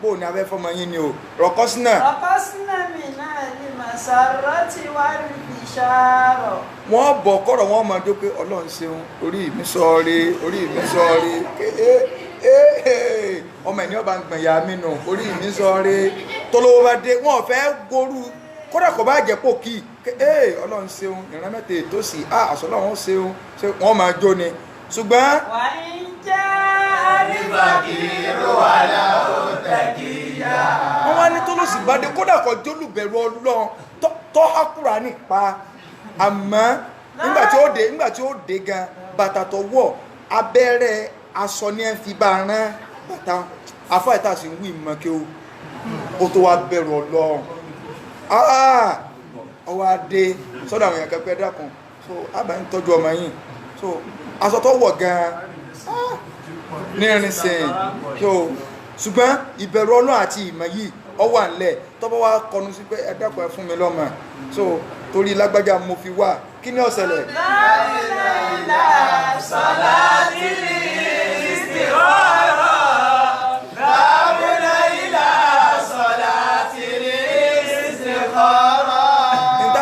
bóò ní abẹ́ fọ́mọ yín ni o rọ̀kọ́sínà mi náà ní màsàrọ́ ti wá rí ìṣàrọ̀ wọ́n bọ̀ kọ́rọ̀ wọ́n máa jó pé ọlọ́run ṣeun orí mi sọ́ọ́rí ọmọ ẹni ọba ń gbọ̀n ya mí nù orí mi sọ́ọ́rí tó lówó bá dé wọ́n fẹ́ gorú kódà kò bá jẹ́ pò kí ọlọ́run ṣeun ìran mẹ́ta ètò sí àṣọlọ́run ṣeun wọ́n máa jó ni ṣùgbọ́n wà ń jẹ́ الفقير ولو تقيا wọ́n wá ní tó ló sì bá dé kódà kò jólùbẹ̀rù ọlọ́run tó hákùrà nípa àmọ́ nígbà tí ó dé gan bàtà tó wọ̀ abẹ́rẹ́ aṣọ ní ẹ̀ fi bá rán bàtà afọ́ ìta sí wí mọ́ kí ó tó wá bẹ̀rù ọlọ́run ó wá dé sọ́dọ̀ àwọn èèyàn kẹ́kẹ́ dákun so àbá ń tọ́jú ọmọ yìí so aṣọ tó wọ̀ gan-an ní ẹ̀rin sẹ́yìn so ṣùgbọ́n ìbẹ̀rù Ọlọ́run àti ìmọ̀ yìí ó wà ńlẹ̀ tó bá wá kọnu sí pé ẹ dákun ẹ fún mi lọ́mọ so torí lágbájá mo fi wá kí ni ó ṣẹlẹ̀.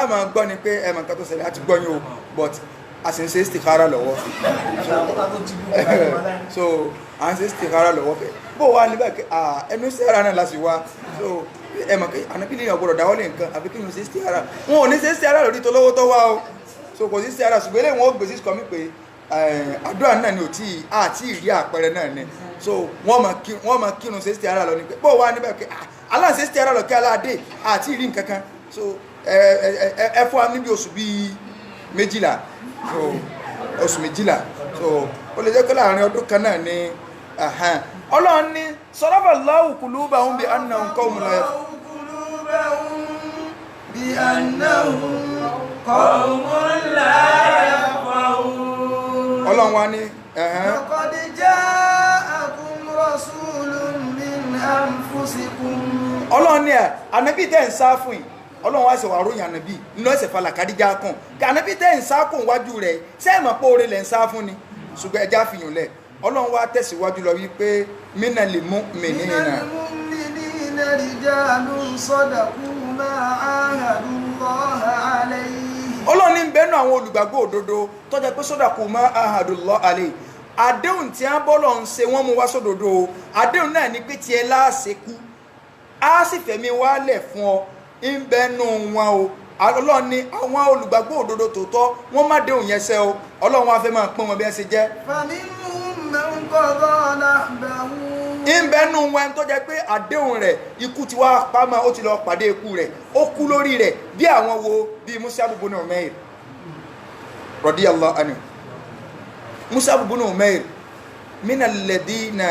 máa gbọ́ ni pé ẹmọ̀ nǹkan tó ṣẹlẹ̀ àti gbọ́ yín o but a sì ń ṣe istikhara lọ́wọ́ so a ń ṣe istikhara lọ́wọ́ pé bó wà níbẹ̀ kí ẹnu istikhara náà láti wá so ẹmọ̀ pé ànábìlì yàn gbọ́dọ̀ dáwọ́lé nǹkan àbí kí n ṣe istikhara wọn ò ní ṣe istikhara lórí tó lówó tó wá o so kò sí istikhara ṣùgbọ́n eléyìí wọn ó gbèsè kọ́ mi pé àdúrà náà ni ò tí àti ìrí àpẹẹrẹ náà ni so wọ́n máa kírun ṣe istikhara lọ ni pé bó wà níbẹ̀ kí aláǹ ṣe istikhara lọ kí aláàdé àti ìrí nǹkan kan so ẹ fún wa níbi oṣù bíi 12 so oṣù 12 so ó lè jẹ́ pé láàrin ọdún kan náà ni Ọlọ́run ní sarafa Allahu qulubahum bi annahum qawmun la yafqahun Ọlọ́run wa ní laqad ja'akum rasulun min anfusikum Ọlọ́run ní ànábì tẹ́ ń sá fún yìí Ọlọ́run wá ṣe wà ròyìn ànábì nínú ẹ̀sẹ̀ falakadíjá kan kí ànábì tẹ́ ń sá kùn wájú rẹ̀ sẹ́ẹ̀mọ̀ pé oore lẹ̀ ń sá fún ni ṣùgbọ́n ẹja fìyàn lẹ̀ Ọlọ́run wá tẹ̀síwájú lọ wípé minal mu'minina rijalun sadaqu ma ahadullaha alayhi Ọlọ́run ní bẹ́ẹ̀ náà àwọn olùgbàgbọ́ òdodo tó jẹ́ pé sadaqu ma ahadullaha alayhi àdéhùn tí a bọ́lọ̀ ń ṣe wọ́n mú wá sódodo àdéhùn náà ní pé tiẹ̀ láàṣekú á sì fẹ̀mí wálẹ̀ fún ọ ìbẹ̀nù wọn o Ọlọ́run ní àwọn olùgbàgbọ́ òdodo tòótọ́ wọ́n má déhùn yẹn ṣẹ o Ọlọ́run wá fẹ́ máa pín wọn bí ẹ ṣe jẹ́. ìbẹ̀nù wọn tó jẹ́ pé àdéhùn rẹ̀ ikú ti wá pamọ́ ó ti lọ pàdé ikú rẹ̀ ó kú lórí rẹ̀ bí àwọn wo bíi Mus'ab ibn Umair radiyallahu anhu Mus'ab ibn Umair minal ladina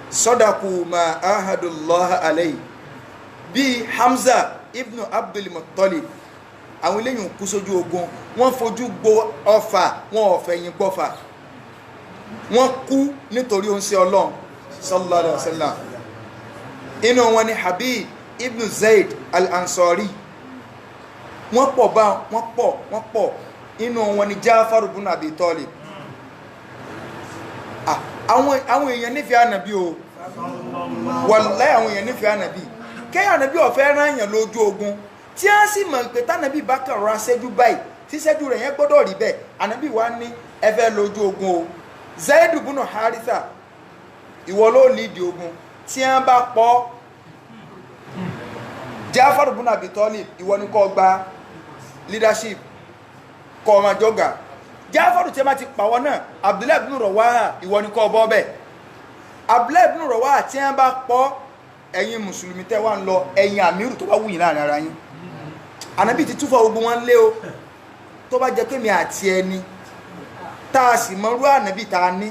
sadaqu ma ahadullaha alayhi bíi Hamza ibnu Abdul Muttalib àwọn eléyìn kú sójú ogun wọ́n fojú gbo ọfà wọn ò fẹ̀yìn gbọ́fà wọ́n kú nítorí oúnṣẹ́ Ọlọ́run sallallahu alaihi wasallam inú wọn ni Habib ibnu Zaid al-Ansari wọ́n pọ̀ inú wọn ni Jafar ibn Abi Talib àwọn èèyàn nífẹ̀ẹ́ ànàbí o wallahi àwọn èèyàn nífẹ̀ẹ́ ànàbí kẹ́yà ànàbí ọ̀fẹ́ ráyàn lójú ogun tí a sì mọ̀ pé tánàbí bá kàn rọra ṣẹ́jú báyìí tí ṣẹ́jú rẹ̀ yẹn gbọ́dọ̀ rí bẹ́ẹ̀ ànàbí wa ní ẹfẹ́ lójú ogun o Zaid ibn Haritha ìwọ ló lídìí ogun tí a bá pọ̀ Jafar ibn Abi Talib ìwọ ni kó gba leadership kó ọmọ jọgà Jafar tí a bá ti pàwọ́ náà Abdullahi ibn Rawaha ìwọ ni kó bọ́ bẹ́ẹ̀ Abdullahi ibn Rawaha tí a bá pọ̀ ẹ̀yin mùsùlùmí tẹ́ wá ń lọ ẹ̀yin àmírù tó bá wù yín láàrin ara yín ànábì ti túfọ̀ ogun wọn lé o tó bá jẹ́ kémi àti ẹni tá a sì mọ́rú ànábì tá a ní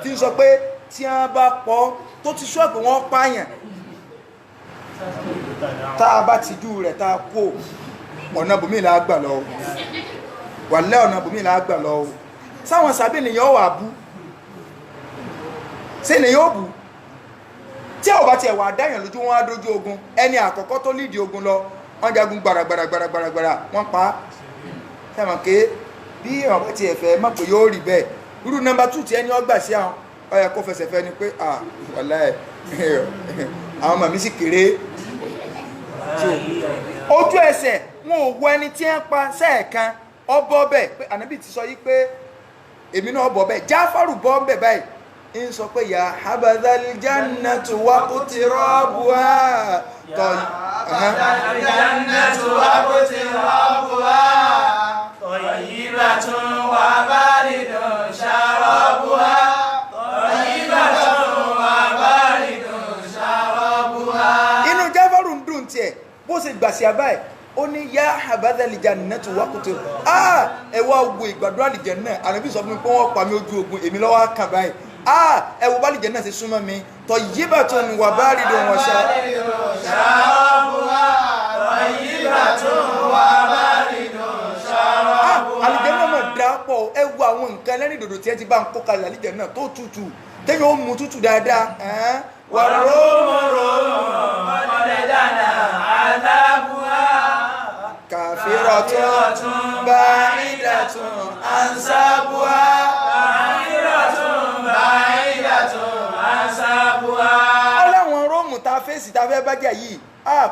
tí ń sọ pé tí wọ́n bá pọ̀ tó ti sọ pé wọ́n pààyàn tá a bá ti dú rẹ̀ tá a kó ọ̀nà bòmí là á gbà lọ wàlẹ́ ọ̀nà bòmí là á gbà lọ sáwọn sàbí ènìyàn wà bú sí ènìyàn ó bú tí a ò bá tiẹ̀ wà dáyàn lójú wọn á dójú ogun ẹni àkọ́kọ́ tó lídìí ogun lọ wọ́n jagun gbàràgbàràgbàràgbàrà wọ́n pa á sẹ́wọ̀n ké bí èèyàn bá tiẹ̀ fẹ́ mọ̀ pé yóò rí bẹ́ẹ̀ irú nọ́mbà 2 tí ẹni ọgbà sí àwọn ọyẹ kó fẹsẹ̀ fẹ́ ni pé wàláhì àwọn màmí sì kéré ojú ẹsẹ̀ wọn ò wọ ẹni tí ń pa sẹ́ẹ̀kan ọbọ̀ bẹ́ẹ̀ pé ànábì ti sọ yí pé èmi náà bọ̀ bẹ́ẹ̀ Jáfárù bọ́ bẹ́ẹ̀ báyìí ń sọ pé ya habadhal jannatu wa qutirabuha jannatu wa qutirabuha tayyibatun wa baridun sharabuha tayyibatun wa baridun sharabuha. inú Jáfárù ń dùn tiẹ̀ bó ṣe gbàṣẹ àbáyé ó ní ya habadhal jannatu wa qutirabuha ẹ wá ogun ìgbàdúrà àlìjẹ̀nnà ànábì sọ fún mi pé wọ́n pa mí ojú ogun èmi lọ́wọ́ kàn báyìí ẹ wo bálì jẹ́nà sí súnmọ́ mi tayyibatun wa baridun wa sharabuha tayyibatun wa baridun àlìjẹ́nà mọ̀ dápọ̀ ẹ wo àwọn nǹkan lẹ́rìn dòdò tí ẹ ti bá ń kó kalẹ̀ àlìjẹ́nà tó tutù téèyàn ó mu tútù dáadáa ọ̀dẹ̀dànà àdábùhá kàfírọ̀tún báyìdàtún ansábùhá kàfírọ̀tún báyìdàtún ansábùhá. ọlọ́wọ́n róòmù ta fèsì ta fẹ́ bá jà yìí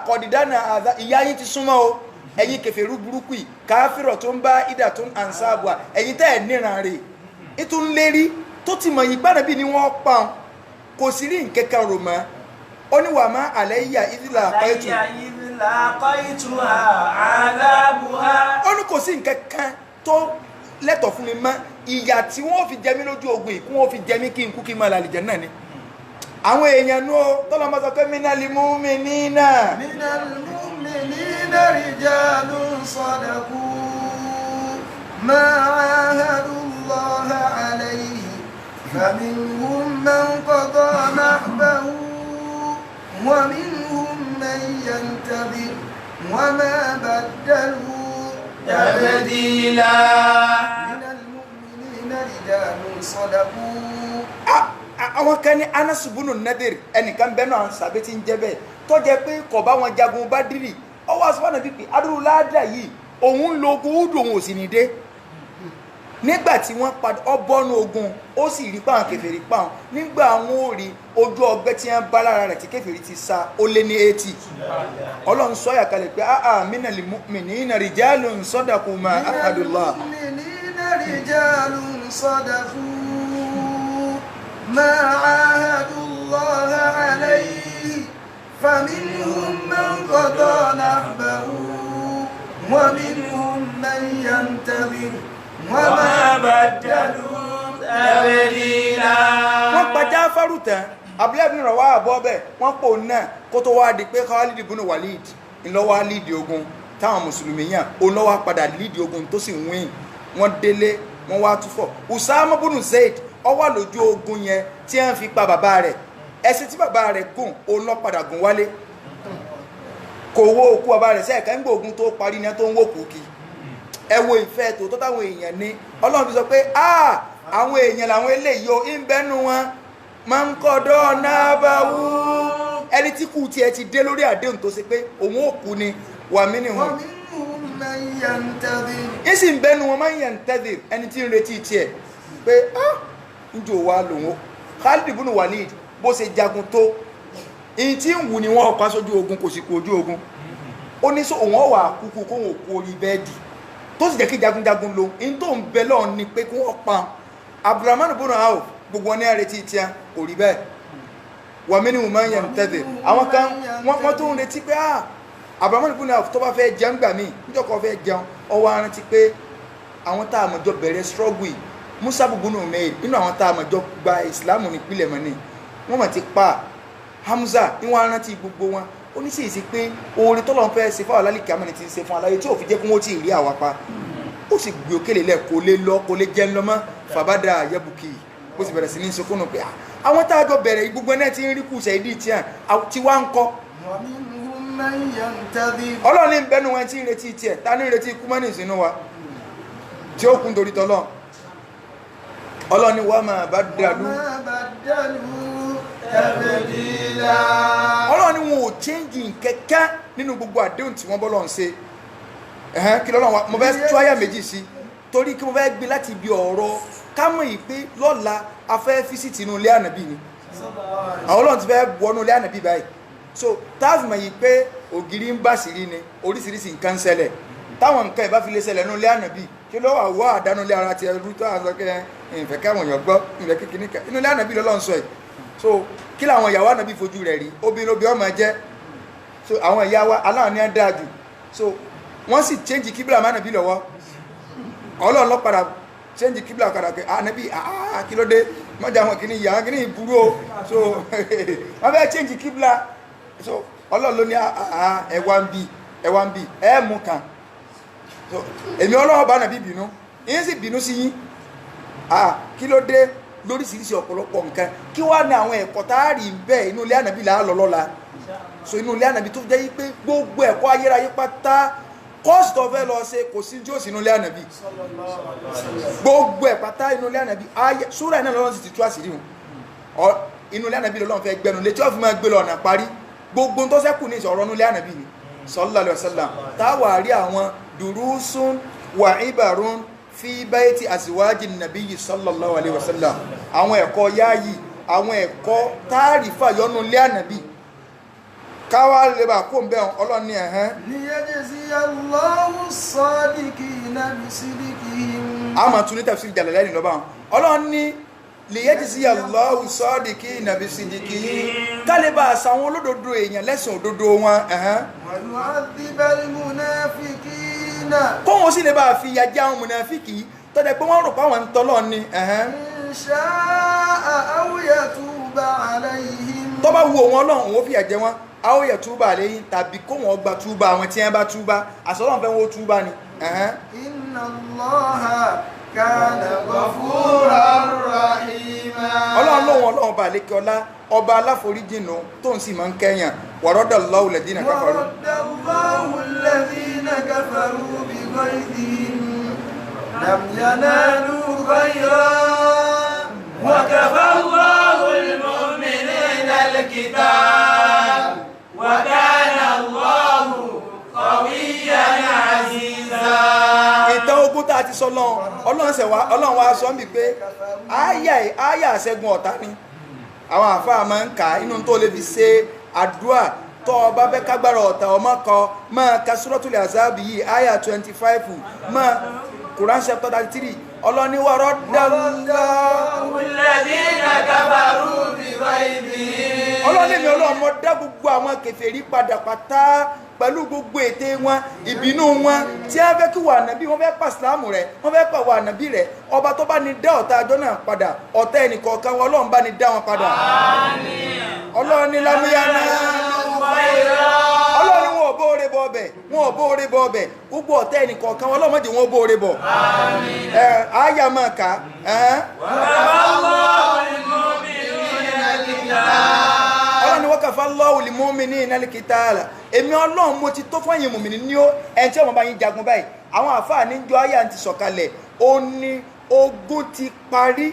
kọ̀dìdánà àdá ìyá yín ti súnmọ́ o ẹ̀yin kèfèrí burúkú yìí kàfírọ̀tún báyìdàtún ansábùhá ẹ̀yin tẹ́ ẹ̀ níran rè ìtún lérí tó ti mọ̀ yìí gbàdàbí ni wọ́n pa ọ́n kò sí rí nkẹ́kẹ́ rò mọ́ ó ní wà má àlẹ́yà ìdílà àpáyétù ó ní kò sí nkẹ́kẹ́ tó lẹ́tọ̀ fún mi mọ́ ìyà tí wọ́n fi jẹ mí lójú ogun ìkún wọ́n fi jẹ mí kí n kú kí n máa lálejò náà ni àwọn èèyàn nú ó tọ́lọ́ máa sọ pé minal mu'minina rijalun sadaqu ma ahadu Allaha alayhi فمنهم من قضى نحبه ومنهم من ينتظر وما بدلوا تبديلا من المؤمنين رجال صدقوا àwọn kan ní Anas bunu Nadir ẹnìkan bẹ́ẹ̀ náà sàbẹ́ tí ń jẹ́ bẹ́ẹ̀ tó jẹ́ pé kò bá wọn jagun Badiri ọwọ́ asọ́nà bíi adúládà yìí òun lo ogun údù òun ò sì ní dé nígbà tí wọ́n padà ọbọ̀nù ogun ó sì rí páwọn kèfèrí páwọn nígbà àwọn ò rí ojú ọgbẹ́ tí wọ́n bá lára rẹ̀ tí kèfèrí ti sá ó lé ní 80 ọlọ́run sọ yàkalẹ̀ pé minal mu'minina rijalun sadaqu ma ahadullah rijalun sadaqu ma ahadullah alayhi faminhum man qada nahbahu wa minhum man yantazir wọ́n pa Jáfárù tán Abdullahi ibn Rawaha àbọ̀ bẹ́ẹ̀ wọ́n pò náà kó tó wá di pé Khalid ibn Walid ńlọ́wọ́ lídìí ogun táwọn mùsùlùmí yàn olówó padà lídìí ogun tó sì wín wọ́n délé wọ́n wá túfọ̀ Usama ibn Zaid ó wà lójú ogun yẹn tí wọ́n fi pa bàbá rẹ̀ ẹsẹ̀ tí bàbá rẹ̀ gùn òun lọ padà gùn wálé kò wó òkú bàbá rẹ̀ sẹ́ẹ̀ká ń gbé ogun tó parí ní tó ń wó kùkì ẹ wo ìfẹ́ tòótọ́ táwọn èèyàn ní Ọlọ́run fi sọ pé àwọn èèyàn làwọn eléyìí o ń bẹ́nu wọn máa ń kọ́dọ̀ náà bá wú ẹni tí kú tiẹ̀ ti dé lórí àdéhùn tó ṣe pé òun ò kú ni wà mí nìhun ń sì ń bẹ́nu wọn máa ń yàn tẹ́dì ẹni tí ń retí tiẹ̀ pé njò wa lòun Khalid ibn Walid bó ṣe jagun tó ìyí tí ń wù ní wọn ọ̀pá sójú ogun kò sì kú ojú ogun ó ní sọ òun ọ̀wà kúkú kóhun òkú orí bẹ́ẹ̀dì tó sì jẹ́ kí jagunjagun lo in tó ń bẹ lọ́ọ̀ ni pé kí wọ́n pa Abdurrahman ibn Auf gbogbo wọn ní àrètí tí a kò rí bẹ́ẹ̀ wà mí ní wọ́n máa ń yẹn tẹ́tẹ̀ àwọn kan wọ́n tó ń retí pé Abdurrahman ibn Auf tó bá fẹ́ jẹun gbà mí níjọ́kọ̀ fẹ́ jẹun ọwọ́ arántí pé àwọn tá a mọ̀ jọ bẹ̀rẹ̀ struggle yìí Musa ibn Umair nínú àwọn tá a mọ̀ jọ gba ìsìlámù nípìnlẹ̀ mọ́ ni wọ́n mọ̀ ti pa Hamza níwọ̀n arántí gbogbo wọn ó ní sì sí pé oore tọ́lọ́ fẹ́ ṣe fáwọn alálìkí àmọ́ni ti ṣe fún aláyé tí ò fi jẹ́ kí wọ́n ti rí àwa pa ó sì gbé òkèlè lẹ̀ kó lé lọ kó lé jẹ́ ńlọ́mọ́ fàbádà yẹ́bùkì ó sì bẹ̀rẹ̀ sí ní sọkúnnù pé àwọn tá a jọ bẹ̀rẹ̀ gbogbo náà ti ń rí kùsẹ̀ ìdí tí wá ń kọ́ ọlọ́ọ̀ni ń bẹnu wọn tí ń retí tiẹ̀ ta ní retí kúmọ́nì sínú wa tí ó kún torí tọ́lọ́ ọlọ́ọ̀ni wà máa bá dàlú ọlọ́ọ̀ni wọn ò change kẹ́kẹ́ nínú gbogbo àdéhùn tí wọ́n bọ́ lọ́n ṣe kí lọ́lọ́wọ́ mo fẹ́ tú àyà méjì sí torí kí mo fẹ́ gbé láti ibi ọ̀rọ̀ kámọ̀ yìí pé lọ́la afẹ́ fíṣítì inú ilé ànàbí ni àwọn ọlọ́run ti fẹ́ wọnú ilé ànàbí báyìí so táàfù mọ̀ yìí pé ògiri ń bá sírí ni oríṣiríṣi nǹkan ṣẹlẹ̀ táwọn nǹkan ìbá fi lè ṣẹlẹ̀ nínú ilé ànàbí kí ló wà wọ́ àdánù ilé ara ti ẹrú tó àṣọ kẹ́ ìfẹ́ káwọn èèyàn gbọ́ ìfẹ́ kékeré inú ilé ànàbí lọ́lọ́run sọ yìí so kí làwọn ìyàwó ànàbí fojú rẹ̀ rí obìnrin ọmọ jẹ́ so àwọn ìyá wa aláwọn ní á dáa jù so wọ́n sì change kíbla ànàbí lọ́wọ́ ọlọ́run ló padà change kíbla padà pé ànàbí kí ló dé mọ́jà wọn kìíní ìyá kìíní ìburú o so wọ́n fẹ́ change kíbla so ọlọ́run ló ní ẹwà ń bì ẹ mú kan so èmi ọlọ́run bá nàbí bínú ìyẹn sì bínú sí yín kí ló dé lóríṣiríṣi ọ̀pọ̀lọpọ̀ nǹkan kí wá ní àwọn ẹ̀kọ́ tá a rí bẹ́ẹ̀ inú ilé ànàbí là á lọ lọ́la so inú ilé ànàbí tó jẹ́ pé gbogbo ẹ̀kọ́ ayérayé pátá kọ́ọ̀sì tó fẹ́ lọ ṣe kò sí tí ó sì inú ilé ànàbí gbogbo ẹ̀ pátá inú ilé ànàbí ayé súrà iná lọ́wọ́ sì ti tú àṣírí wọn inú ilé ànàbí lọ́wọ́ fẹ́ gbẹnu létí ó fi máa gbé lọ ọ̀nà parí gbogbo tó sẹ́kù ní ìṣọ̀rọ̀ inú ilé ànàbí ni sallallahu alaihi wasallam táwà rí àwọn durusun wa ibarun fi bayti azwaji nabiyyi sallallahu alaihi wasallam àwọn ẹ̀kọ́ yáyì àwọn ẹ̀kọ́ táàrífà yọnu ilé ànàbí káwà lè bà kó ń bẹ́ ọlọ́run ní ẹ̀hẹ́n ليجزي الله الصادقين بصدقهم a máa tún ní tafsir Jalalaini lọ́bàá ọlọ́run ní liyajzi Allahu sadiqina bisidqihim kálíbà àsàwọn olódodo èèyàn lẹ́sìn òdodo wọn ẹ̀hẹ́n ويعذب المنافقين kóhun sì lè bá fi ìyà jẹ àwọn mùnàfíkì tọ́jẹ́ pé wọ́n rò pé àwọn ń tọ́lọ́ ni ẹ̀hẹ́n إن شاء أو يتوب عليهم tó bá wu òun ọlọ́run òun ó fìyà jẹ wọn aw yatuba alayhim tàbí kó wọn gba túbà àwọn tí wọ́n bá túbà àsọlọ́run fẹ́ wọ́n túbà ni ẹ̀hẹ́n إن الله كان غفورا رحيما ọlọ́run lóhun ọlọ́run bá lékè ọlá ọba aláforíjìnà tó ń sì máa ń kẹ́yàn waradallahu alladhina kafaru ورد الله الذين كفروا بغيظهم لم ينالوا خيرا وكفى الله المؤمنين القتال وكان الله قويا عزيزا. ìtàn ogun tá a ti sọ ọlọ́run wa sọ mí pé áyà àṣẹ́gun ọ̀tá ni àwọn àfáà máa ń kà á inú tó lè fi ṣe àdúrà tó o bá fẹ́ kágbára ọ̀tá ọmọ kan máa ka Suratul Ahzab yìí áyà 25 máa Quran chapter 33 ọlọ́ni wa raddallahu الذين كفروا بغيظهم. ọlọ́ni mi ọlọ́run mo dá gbogbo àwọn kèfèrí padà pátá pẹ̀lú gbogbo ète wọn ìbínú wọn tí a fẹ́ kí wà nàbí wọ́n fẹ́ pa ìsìlámù rẹ̀ wọ́n fẹ́ pa wà nàbí rẹ̀ ọba tó bá ní dá ọ̀tá àjọ náà padà ọ̀tá ẹnìkọ̀ọ̀kan wọn ọlọ́run bá ní dá wọn padà ọlọ́run ní lámúyáná ọlọ́run ní wọn ò bóore bọ ọbẹ̀ wọn ò bóore bọ ọbẹ̀ gbogbo ọ̀tá ẹnìkọ̀ọ̀kan wọn ọlọ́run má jẹ́ wọn ó bóore bọ̀ àyà máa kà ọlọ́run wọ́n kàfà Allahu lil mu'minina al-qitala èmi ọlọ́run mo ti tó fún ẹ̀yin mùmìnì ní ó ẹni tí ọmọ bá yín jagun báyìí àwọn àfáà níjọ àyà ti sọ̀kalẹ̀ ó ní ogun ti parí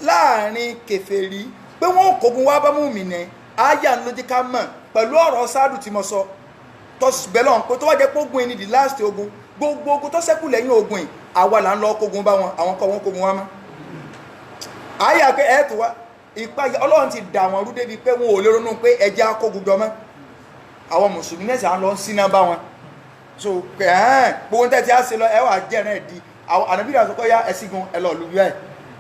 láàrin kèfèrí pé wọ́n kógun wá bá mùmìnì àyà ló jẹ́ ká mọ̀ pẹ̀lú ọ̀rọ̀ sáàdù tí mo sọ tó bẹ̀lọ̀ pé tó wá jẹ́ pé ogun yìí ni the last ogun gbogbo ogun tó ṣẹ́kù lẹ́yìn ogun yìí àwa là ń lọ kógun bá wọn àwọn kọ́ wọn kógun wá mọ́ àyà pé ẹ̀ tó wá ìpáyà ọlọ́run ti dà wọn rú débi pé wọn ò lè ronú pé ẹjẹ́ akógun jọmọ́ àwọn mùsùlùmí mẹ́sàn án lọ ń síná bá wọn so gbogbo tẹ́ ti á ṣe lọ ẹwà jẹ́rẹ̀ di àwọn ànábìrì àsọkọ́ yá ẹ̀sìgun ẹlọ́ọ̀lùbẹ́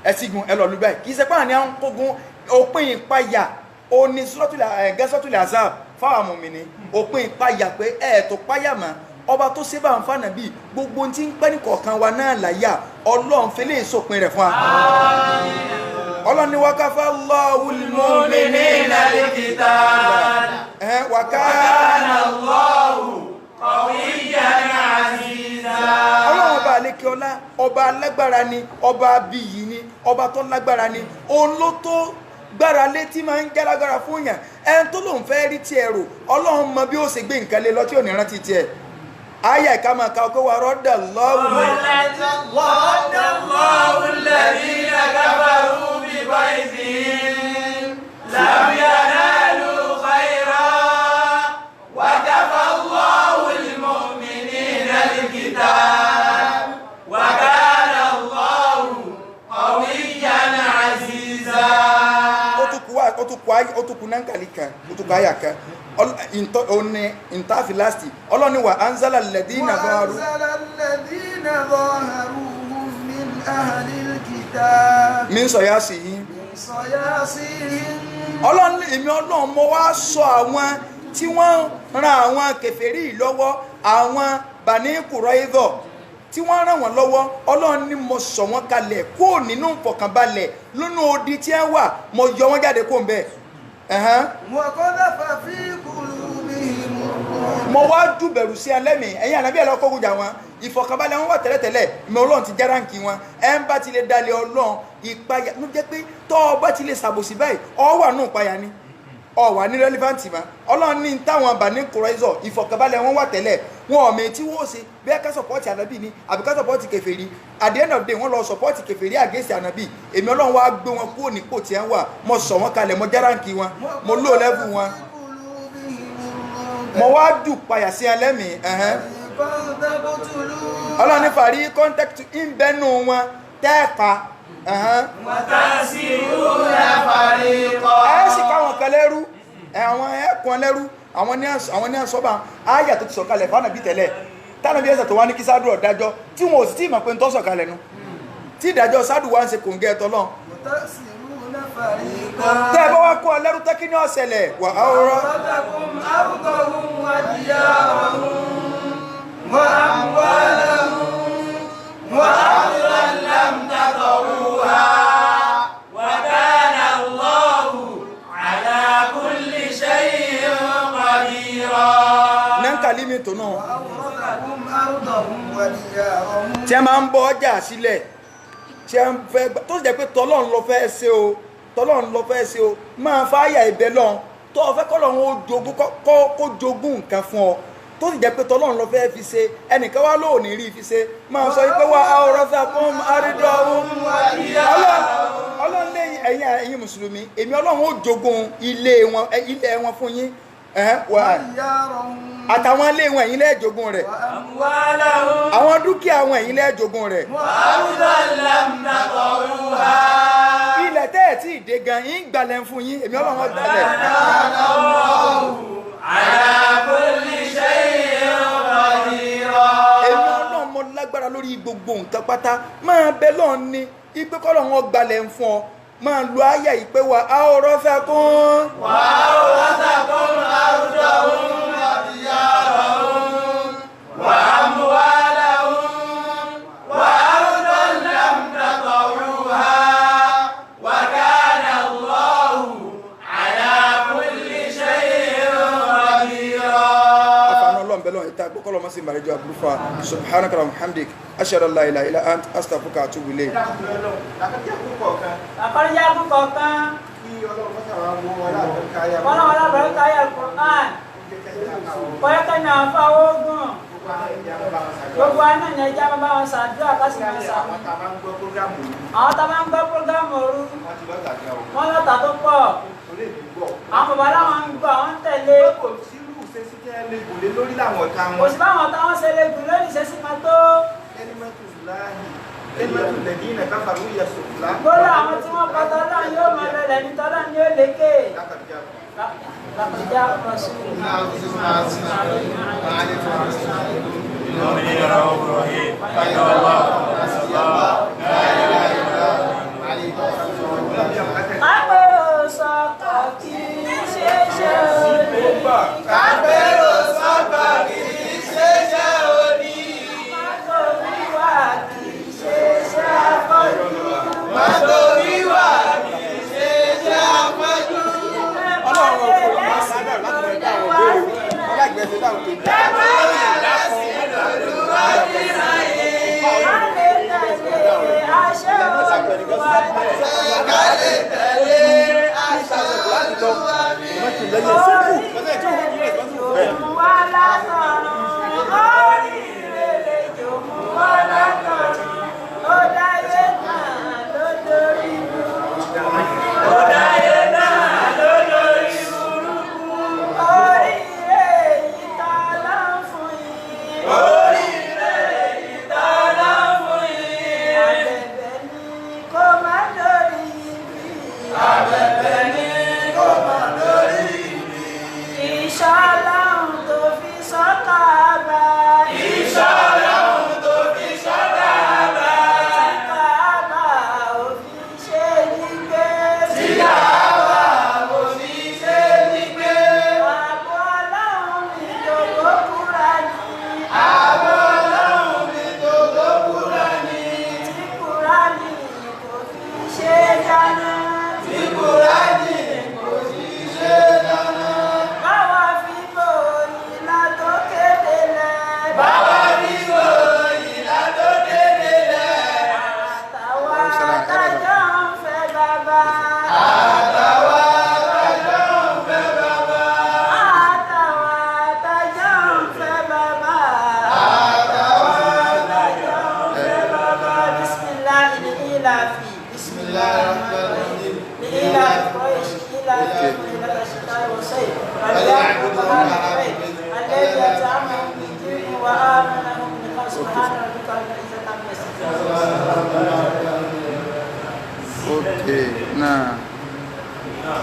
ẹ̀sìgun ẹlọ́ọ̀lùbẹ́ kì í ṣe pé àní à ń kógun òpin ìpáyà ó ní Suratul Ahzab fáwọn mùmínì òpin ìpáyà pé tó páyà mọ́ ọba tó ṣe bá ń fànà bíi gbogbo tí ń pẹ́ ní kọ̀ọ̀kan wa náà láyà ọlọ́run fẹ́lẹ́ ìsòpin rẹ̀ fún wa ọlọ́run ni wakafa Allahu المؤمنين القتال وكان الله قويا عزيزا. ọlọ́run ọba àlékè ọlá ọba alágbára ni ọba abiyì ni ọba tó lágbára ni òun ló tó gbára létí máa ń jálágbára fún yàn ẹni tó lòun fẹ́ rí tiẹ̀ rò ọlọ́run mọ bí ó ṣe gbé nǹkan lé lọ tí ò ní rántí tiẹ̀ ayé ẹ̀ka máa ka ọkọ̀ wa raddallahu ورد الله الذين كفروا بغيظهم لم ينالوا خيرا وكفى الله المؤمنين القتال وكان الله قويا عزيزا. otuku nankali kan otuku aya kan intafi lasti ọlọ́ni wa anzala alladhina zaharu ظاهروهم من أهل الكتاب min sayasihim صياصيهم ọlọ́ni èmi ọlọ́run mo wá sọ àwọn tí wọ́n ran àwọn kèfèrí lọ́wọ́ àwọn Bani Qurayza tí wọ́n ràn wọ́n lọ́wọ́ ọlọ́run ní mo sọ wọ́n kalẹ̀ kó nínú ìfọ̀kànbalẹ̀ lónú odi tí wọ́n wà mo yọ wọ́n jáde kó ń bẹ̀ وقذف في قلوبهم الرعب mo wá jù bẹ̀rù sí ẹlẹ́mì ẹ̀yìn ànábí ẹ̀lọ́ kógun jà wọn ìfọ̀kànbalẹ̀ wọn wà tẹ́lẹ̀tẹ́lẹ̀ ìmọ̀ ọlọ́run ti já ránkì wọn ẹ̀ ń bá ti lè dalẹ̀ ọlọ́run ìpayà ló jẹ́ pé tọ́ ọ bá ti lè ṣàbòsí báyìí ọ wà nù ìpayà ni ọ wà ní relevant mọ́ ọlọ́run ní táwọn Bani Qurayza ìfọ̀kànbalẹ̀ wọn wà tẹ́lẹ̀ wọn ò mẹ́ tí wọ́n ṣe bí ẹ ká sọpọ́ọ̀tì ànábì ni àbí ká sọpọ́ọ̀tì kèfèrí at the end of the day wọ́n lọ sọpọ́ọ̀tì kèfèrí against ànábì èmi ọlọ́run wá gbé wọn kúrò nípò tí wọ́n wà mo sọ wọn kalẹ̀ mo járáǹkì wọn mo lò level wọn mo wá dù payà sí ẹlẹ́mìí ọlọ́run ní fàrí contact ń bẹ́nu wọn tẹ́ẹ̀pa ẹ sì káwọn kan lẹ́rú àwọn ẹ̀kùn lẹ́rú àwọn ní àṣọ́bà áyà tó ti sọ̀kalẹ̀ fánà bí tẹ́lẹ̀ tánà bí ẹsẹ̀ tó wá ní kí sádù ọ̀dájọ́ tí wọn ò sì tí ìmọ̀ pé ń tọ́ sọ̀kalẹ̀ nu tí ìdájọ́ sádù wá ń ṣe kòǹgẹ́ ẹ̀tọ́ lọ́n tẹ́ ẹ bá wá kó ọlẹ́rú tẹ́kí ní ọ̀sẹ̀lẹ̀ wà á rọ́ tó náà tí a máa ń bọ́ ọjà sílẹ̀ tí a ń fẹ́ tó sì jẹ́ pé tọ́lọ́run lọ fẹ́ ṣe o tọ́lọ́run lọ fẹ́ ṣe o máa fáyà ìbẹ̀ lọ́n tó o fẹ́ kọ́lọ́run ó jogún kó jogún nǹkan fún ọ tó sì jẹ́ pé tọ́lọ́run lọ fẹ́ fi ṣe ẹnìkan wá lóò ní rí fi ṣe máa sọ pé wá àwòrán fún àrídọ́ ọlọ́run lẹ́yìn ẹ̀yin mùsùlùmí èmi ọlọ́run ó jogún ilé wọn fún yín àtàwọn ilé wọn ẹ̀yin lẹ́ jogún rẹ̀ àwọn dúkìá wọn ẹ̀yin lẹ́ jogún rẹ̀ ilẹ̀ tẹ́ ẹ̀ tí ìdè gan yín gbalẹ̀ fún yín èmi ọlọ́run gbalẹ̀ èmi ọlọ́run mo lágbára lórí gbogbo nǹkan pátá máa bẹ lọ́ọ̀ ni ipe kọ́lọ́run gbalẹ̀ fún ọ máa lo ayé ìpé wa àwòrán fẹ́ kún àrùdọ̀ ohun àbíyára ohun wà á mú wá láhùn wà àrùdọ̀ lámdàtọ̀ rúhà wà kánà Allahu ala kulli shay'in qadir. afáàná ọlọ́run bẹ́ẹ̀ lọ́wọ́ ìta gbọ́kọ́lọ́ mọ́sí ìmàlẹ́jọ́ àbúrúfà subhanaka wa hamdik ashhadu an la ilaha illa anta astaghfiruka wa atubu ilayk. àkọ́rẹ́jà púpọ̀ kan ọlọ́run alábẹ̀rẹ̀ káyà Al-Qur'an kọ́yẹ́kẹ́ ní àfa ogun gbogbo àná ní ẹja bá wọn ṣàdúrà kásì máa ṣàmú àwọn tá a máa ń gbọ́ prógámù òru wọn lọ́tà tó pọ̀ àwọn bàbá láwọn ń gbọ́ àwọn ń tẹ̀lé kò sí báwọn táwọn ṣe lè gùn lórí ìṣesí kan tó gbọ́dọ̀ àwọn tí wọ́n pàtó ọlọ́run yóò máa lọlẹ̀ ní tọ́lọ́run yóò lékè lápẹjá Kápẹ́rò sọ́kọ̀ kì í ṣe ṣe òní. Kápẹ́rò sọ́kọ̀ kì í ṣe ṣe òní. Mọ́tò wíwà kì í ṣe ṣe àpọ̀jù. Mọ́tò wíwà kì í ṣe ṣe àpọ̀jù. Ọlọ́run kò lọ́ọ́ sádà láti mọ̀ dáhùn béèrè ọlágbẹ̀ẹ́sẹ̀ dáhùn tó dé. Tí بسم الله الرحمن الرحيم لإيلاف قريش إيلافهم رحلة الشتاء والصيف فليعبدوا رب البيت الذي أطعمهم من جوع وآمنهم من خوف سبحان ربك رب العزة عما يصفون. Okay, nah.